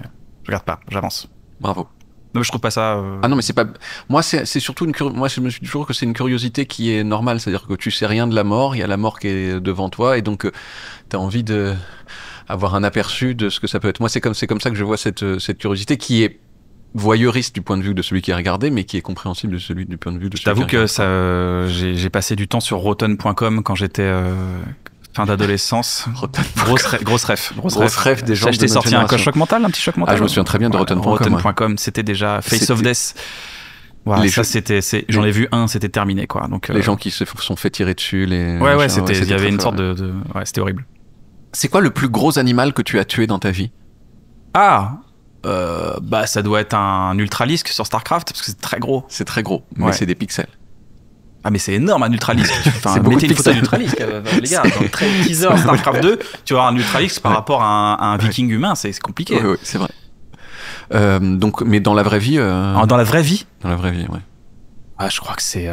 pas, j'avance. Bravo. Non, mais je trouve pas ça... Ah non, mais c'est pas... Moi, c'est surtout Moi, je me suis toujours que c'est une curiosité qui est normale. C'est-à-dire que tu sais rien de la mort, il y a la mort qui est devant toi et donc t'as envie avoir un aperçu de ce que ça peut être. Moi, c'est comme ça que je vois cette curiosité qui est voyeuriste du point de vue de celui qui a regardé, mais qui est compréhensible du point de vue de celui qui a regardé. Je t'avoue que j'ai passé du temps sur rotten.com quand j'étais fin d'adolescence. Grosse ref. Des gens. Je t'ai sorti un petit choc mental. Ah, je me souviens très bien de rotten.com. Rotten.com, c'était déjà Face of Death. Voilà, j'en ai vu un, c'était terminé, quoi. Donc, les gens qui se sont fait tirer dessus, il y avait une sorte de c'était horrible. C'est quoi le plus gros animal que tu as tué dans ta vie? Ça doit être un ultralisque sur StarCraft, parce que c'est très gros. C'est très gros, mais c'est des pixels. Ah, mais c'est énorme, un ultralisque. Mettez une photo d'ultralisque, les gars. Dans le teaser StarCraft 2, tu vas avoir un ultralisque par rapport à un viking humain, c'est compliqué. Oui, c'est vrai. Mais dans la vraie vie... Dans la vraie vie? Dans la vraie vie, ouais. Ah, je crois que c'est...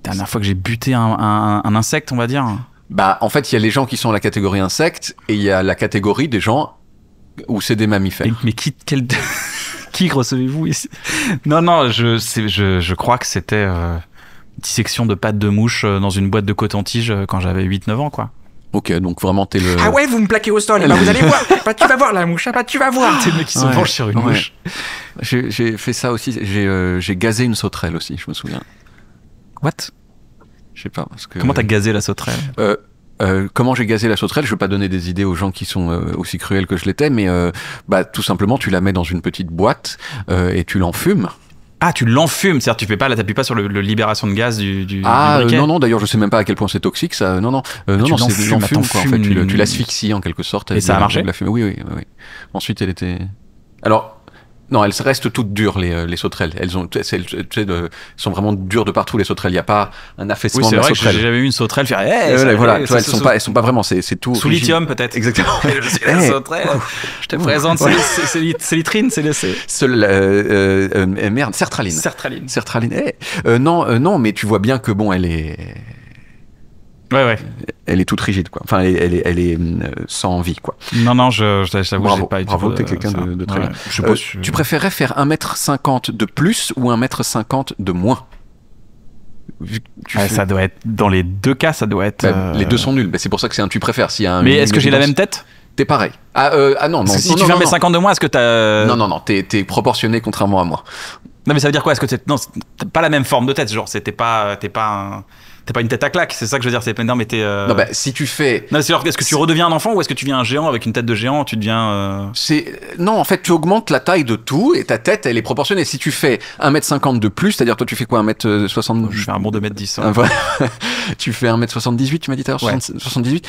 dernière fois que j'ai buté un insecte, on va dire. Bah, en fait, il y a les gens qui sont la catégorie insectes, et il y a la catégorie des gens où c'est des mammifères. Mais qui recevez-vous ici? Non, je crois que c'était une dissection de pattes de mouche dans une boîte de coton-tige quand j'avais 8-9 ans, quoi. Ok, donc vraiment t'es le... Ah ouais, vous me plaquez au sol, vous allez voir, tu vas voir la mouche, tu vas voir. C'est le mec qui se penche sur une mouche. J'ai fait ça aussi, j'ai gazé une sauterelle aussi, je me souviens. What? Je sais pas, parce que... Comment t'as gazé la sauterelle? Comment j'ai gazé la sauterelle? Je veux pas donner des idées aux gens qui sont aussi cruels que je l'étais, mais tout simplement tu la mets dans une petite boîte et tu l'enfumes. Ah, tu l'enfumes, c'est-à-dire t'appuies pas sur le libération de gaz du non, d'ailleurs je sais même pas à quel point c'est toxique ça. Non, c'est l'enfume quoi. En fait, tu l'asphyxies en quelque sorte. Et ça a marché? Oui. Ensuite elle était... Alors... Non, elles restent toutes dures, les sauterelles. Elles sont vraiment dures de partout, les sauterelles. Il n'y a pas un affaissement de la sauterelle. C'est vrai que j'ai jamais vu une sauterelle faire... elles sont pas vraiment, c'est tout... Sous lithium, peut-être. Exactement. Je suis la sauterelle. Je te présente, c'est litrine, merde, sertraline. Non, mais tu vois bien que bon, elle est... Ouais. Elle est toute rigide, quoi. Enfin, elle est sans vie, quoi. Non, j'avoue, j'ai pas été... Bravo, t'es quelqu'un de très bien. Tu préférais faire 1m50 de plus ou 1m50 de moins? Ça doit être... Dans les deux cas, ça doit être... Les deux sont nuls. C'est pour ça que c'est un tu préfères. Mais est-ce que j'ai la même tête? T'es pareil. Non. Si tu fais 1m50 de moins, est-ce que t'as... Non, t'es proportionné contrairement à moi. Non, mais ça veut dire quoi? Est-ce que t'as pas la même forme de tête? Genre, t'es pas une tête à claque, c'est ça que je veux dire. Si tu fais... Non, est-ce que tu redeviens un enfant ou est-ce que tu deviens un géant avec une tête de géant? Tu deviens... Non, en fait, tu augmentes la taille de tout et ta tête, elle est proportionnée. Si tu fais 1m50 de plus, c'est-à-dire toi, tu fais quoi, 1m60? Je fais un bon 2m10. Tu fais 1m78, tu m'as dit tout à l'heure, 78.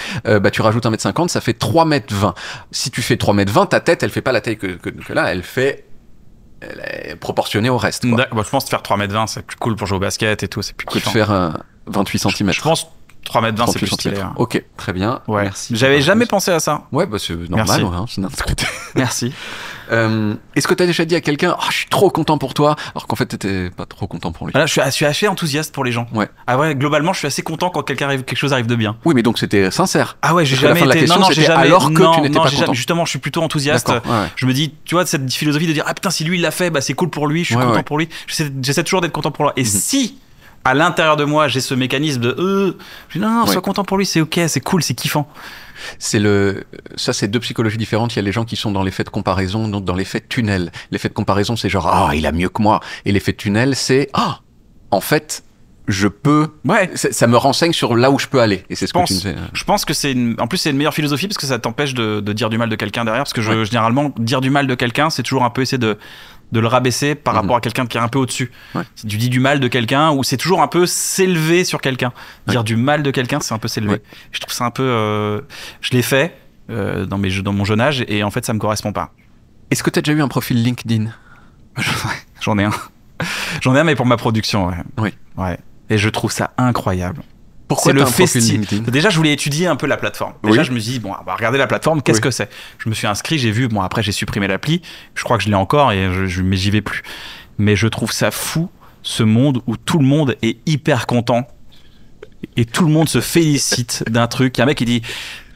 Tu rajoutes 1m50, ça fait 3m20. Si tu fais 3m20, ta tête, elle fait pas la taille que là, elle est proportionnée au reste, quoi. Je pense que faire 3m20, c'est plus cool pour jouer au basket et tout, c'est plus cool. Que de faire 28 cm. Je pense 3m20, c'est plus stylé. Ok, très bien. Ouais. Merci. J'avais jamais pensé à ça. Ouais, c'est normal. C'est notre côté. Merci. Est-ce que tu as déjà dit à quelqu'un je suis trop content pour toi, alors qu'en fait t'étais pas trop content pour lui? Là, je suis assez enthousiaste pour les gens. Ouais. Ah ouais, globalement, je suis assez content quand quelque chose arrive de bien. Oui, mais donc c'était sincère. Ah ouais, j'ai jamais été... j'ai jamais... Alors que tu n'étais pas content. Justement, je suis plutôt enthousiaste. Ouais. Je me dis, tu vois, cette philosophie de dire putain, si lui il l'a fait, c'est cool pour lui, je suis content pour lui. J'essaie toujours d'être content pour lui. Et si à l'intérieur de moi j'ai ce mécanisme de je dis non, sois content pour lui, c'est ok, c'est cool, c'est kiffant. Ça, c'est deux psychologies différentes. Il y a les gens qui sont dans l'effet de comparaison, donc dans l'effet de tunnel. L'effet de comparaison, c'est genre il a mieux que moi. Et l'effet de tunnel, c'est en fait, je peux. Ouais. Ça me renseigne sur là où je peux aller. Et c'est ce que tu me fais. Je pense que en plus, c'est une meilleure philosophie parce que ça t'empêche de dire du mal de quelqu'un derrière. Parce que généralement, dire du mal de quelqu'un, c'est toujours un peu essayer de le rabaisser par rapport à quelqu'un qui est un peu au-dessus. Ouais. Si tu dis du mal de quelqu'un, ou c'est toujours un peu s'élever sur quelqu'un. Dire du mal de quelqu'un, c'est un peu s'élever. Ouais. Je trouve ça un peu... je l'ai fait dans mon jeune âge, et en fait, ça me correspond pas. Est-ce que tu as déjà eu un profil LinkedIn? J'en ai un. J'en ai un, mais pour ma production, ouais. Oui. Ouais. Et je trouve ça incroyable. Pourquoi le festival? Déjà, je voulais étudier un peu la plateforme. Déjà, je me suis dit, on va regarder la plateforme, qu'est-ce que c'est? Je me suis inscrit, j'ai vu, après j'ai supprimé l'appli, je crois que je l'ai encore, mais j'y vais plus. Mais je trouve ça fou, ce monde où tout le monde est hyper content et tout le monde se félicite d'un truc. Il y a un mec qui dit...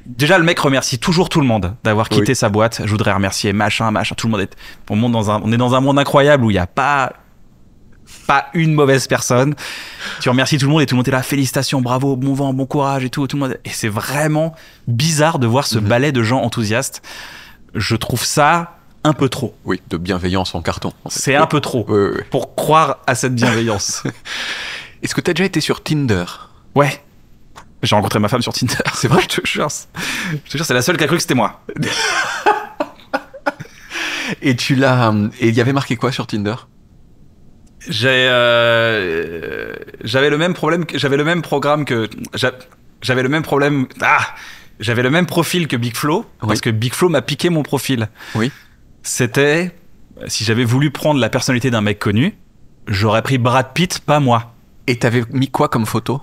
Déjà, le mec remercie toujours tout le monde d'avoir quitté sa boîte. Je voudrais remercier machin. Tout le monde est... On est dans un monde incroyable où il n'y a pas une mauvaise personne. Tu remercies tout le monde et tout le monde est là, félicitations, bravo, bon vent, bon courage et tout le monde. Et c'est vraiment bizarre de voir ce balai de gens enthousiastes. Je trouve ça un peu trop. Oui, de bienveillance en carton. En fait. C'est un peu trop Oui, oui, oui. pour croire à cette bienveillance. Est-ce que t'as déjà été sur Tinder? Ouais. J'ai rencontré ma femme sur Tinder. C'est vrai? Je te jure. Je te jure, c'est la seule qui a cru que c'était moi. Et et il y avait marqué quoi sur Tinder? J'avais le même problème j'avais le même programme que j'avais le même problème j'avais le même profil que Big Flo parce que Big Flo m'a piqué mon profil. Oui. C'était si j'avais voulu prendre la personnalité d'un mec connu, j'aurais pris Brad Pitt, pas moi. Et t'avais mis quoi comme photo?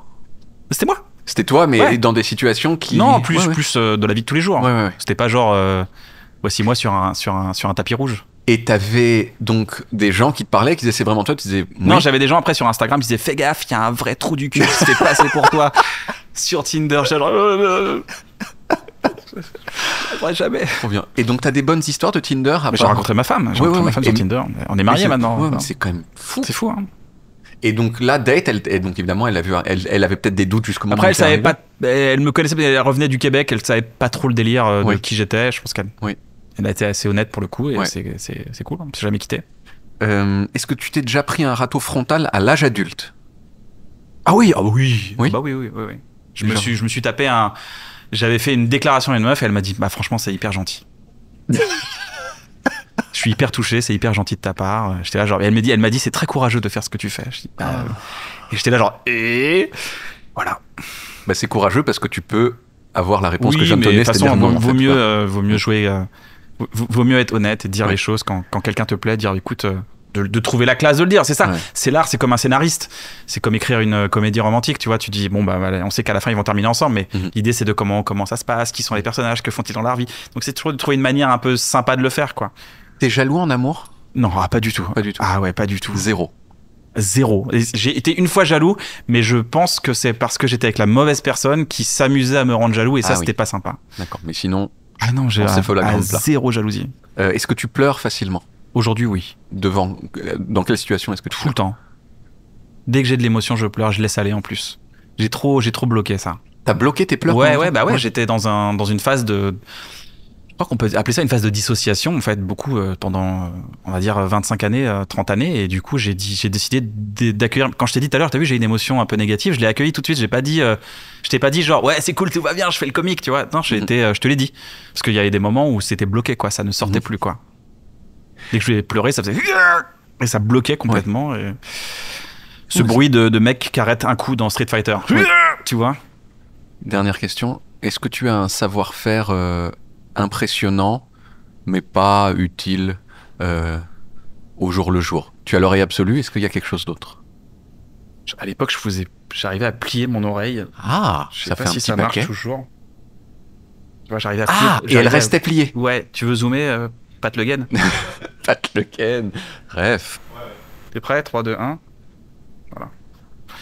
C'était moi. C'était toi, mais Ouais. dans des situations qui... Non, plus Ouais, ouais. plus de la vie de tous les jours. Ouais, ouais, ouais. C'était pas genre voici moi sur un tapis rouge. Et t'avais donc des gens qui te parlaient, qui disaient c'est vraiment toi, tu disais... Non, oui. j'avais des gens après sur Instagram qui disaient fais gaffe, il y a un vrai trou du cul qui se fait passer pour toi. Sur Tinder, j'étais genre jamais. Trop bien. Et donc t'as des bonnes histoires de Tinder à Mais j'ai part- rencontré ma femme. J'ai Ouais, rencontré ouais, ma femme ouais. sur Tinder. On est mariés Mais maintenant. ouais, mais c'est quand même fou. C'est fou, hein. Et donc la date, et donc évidemment, elle avait peut-être des doutes jusqu'au moment Après, où elle c'est savait arrivé. pas. Elle me connaissait, elle revenait du Québec. Elle savait pas trop le délire de Oui. qui j'étais. Je pense qu'elle. Oui. Elle a été assez honnête pour le coup et Ouais. c'est cool. On s'est jamais quitté. Est-ce que tu t'es déjà pris un râteau frontal à l'âge adulte? Ah oui, oui. Oui. Bah oui. Je Genre. me suis tapé un. J'avais fait une déclaration à une meuf et elle m'a dit bah franchement c'est hyper gentil. Je suis hyper touché, c'est hyper gentil de ta part. J'étais là genre et elle m'a dit c'est très courageux de faire ce que tu fais. Je dis, bah, et j'étais là genre et voilà. Bah, c'est courageux parce que tu peux avoir la réponse Oui, que je viens de mais de donner, toute façon, c'est-à-dire non, en vaut fait, mieux quoi. vaut mieux jouer vaut mieux être honnête et dire Ouais. les choses quand quelqu'un te plaît, dire écoute de trouver la classe de le dire, c'est ça. Ouais. C'est l'art, c'est comme un scénariste. C'est comme écrire une comédie romantique, tu vois. Tu dis, bon, bah, voilà, on sait qu'à la fin, ils vont terminer ensemble, mais Mhm. l'idée, c'est de comment ça se passe, qui sont les personnages, que font-ils dans leur vie. Donc, c'est toujours de trouver une manière un peu sympa de le faire, quoi. T'es jaloux en amour? Non, pas du tout. Pas du tout. Ah ouais, pas du tout. Zéro. Zéro. Et j'ai été une fois jaloux, mais je pense que c'est parce que j'étais avec la mauvaise personne qui s'amusait à me rendre jaloux, et ça, Ah oui. c'était pas sympa. D'accord. Mais sinon, Ah non, j'ai On s'est fait la grande plat. zéro jalousie. est-ce que tu pleures facilement? Aujourd'hui, oui. Dans quelle situation est-ce que tu Tout le temps. Dès que j'ai de l'émotion, je pleure, je laisse aller en plus. J'ai trop bloqué ça. T'as bloqué tes pleurs? Ouais, pendant ouais, ça j'étais dans une phase de. Je crois qu'on peut appeler ça une phase de dissociation, en fait, beaucoup pendant, on va dire, 25 années, 30 années. Et du coup, j'ai décidé d'accueillir. Quand je t'ai dit tout à l'heure, t'as vu, j'ai une émotion un peu négative, je l'ai accueillie tout de suite. Je t'ai pas dit genre, ouais, c'est cool, tout va bien, je fais le comique, tu vois. Non, je te l'ai dit. Parce qu'il y avait des moments où c'était bloqué, quoi, ça ne sortait plus, quoi. Dès que je voulais pleurer, ça faisait. Et ça bloquait complètement. Et... Ce bruit de mec qui arrête un coup dans Street Fighter. Ouais. Tu vois? Dernière question. Est-ce que tu as un savoir-faire impressionnant, mais pas utile au jour le jour? Tu as l'oreille absolue, est-ce qu'il y a quelque chose d'autre? À l'époque, j'arrivais à plier mon oreille. Ah, Je sais ça pas fait un si petit ça marche paquet. toujours. Tu vois, j'arrivais à plier. Ah, et elle restait pliée. Ouais, tu veux zoomer, Pat Le Guen? Pat Le Ken. Bref. T'es prêt? 3, 2, 1.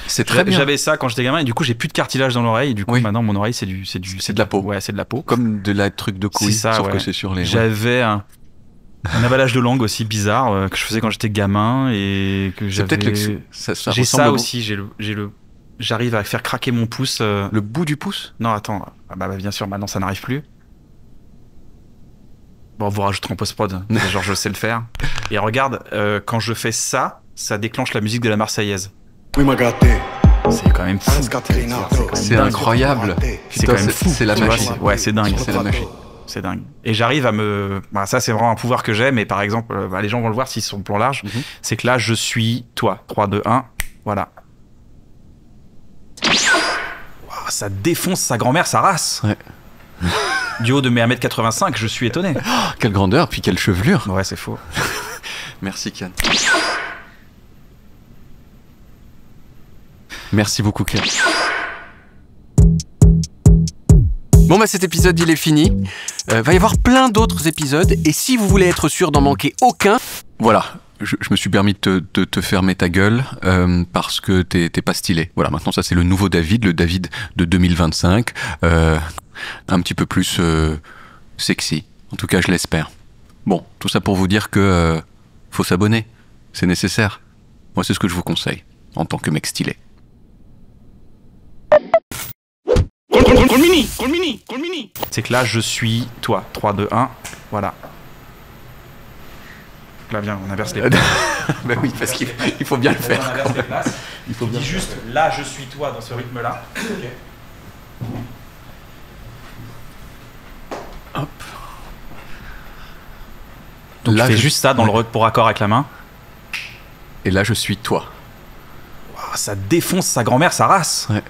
C'est très bien. J'avais ça quand j'étais gamin et du coup, j'ai plus de cartilage dans l'oreille. Et du coup, Oui. maintenant, mon oreille, c'est de la peau. Ouais, c'est de la peau. Comme de la truc de couille, C'est ça, sauf ouais. que c'est sur les... J'avais un avalage de langue aussi bizarre que je faisais quand j'étais gamin et que C'est j'avais. peut-être ça J'ai ressemble ça au- aussi. J'arrive à faire craquer mon pouce. Le bout du pouce? Non, attends. Ah bah, bien sûr, maintenant ça n'arrive plus. Bon, vous rajouterez en post-prod. Genre, je sais le faire. Et regarde, quand je fais ça, ça déclenche la musique de la Marseillaise. C'est quand même fou. C'est incroyable. C'est quand même c'est- fou. c'est la Tu vois, magie. ouais, c'est dingue. C'est la magie. C'est dingue. Et j'arrive à me. Bah, ça, c'est vraiment un pouvoir que j'ai, mais par exemple, les gens vont le voir s'ils sont plan large. Mhm. C'est que là, je suis toi. 3, 2, 1. Voilà. Waouh, ça défonce sa grand-mère, sa race. Ouais. Du haut de mes 1m85, je suis étonné. Quelle grandeur, puis quelle chevelure. Ouais, c'est faux. Merci, Kian. Merci beaucoup, Kian. Bon, bah cet épisode, il est fini. Va y avoir plein d'autres épisodes. Et si vous voulez être sûr d'en manquer aucun, voilà. Je me suis permis de te fermer ta gueule parce que t'es pas stylé. Voilà, maintenant ça c'est le nouveau David, le David de 2025. Un petit peu plus sexy. En tout cas, je l'espère. Bon, tout ça pour vous dire que faut s'abonner. C'est nécessaire. Moi, c'est ce que je vous conseille en tant que mec stylé. C'est que là, je suis toi. 3, 2, 1. Voilà. là, viens, on inverse les places. Bah oui, parce qu'il faut bien le On faire. inverse les places. Il faut Tu bien dis le faire. juste, là, je suis toi dans ce rythme-là. Hop. Donc Là, tu fais je- juste ça dans le pour accord avec la main. Et là, je suis toi. Ah, ça défonce sa grand-mère, sa race. Ouais.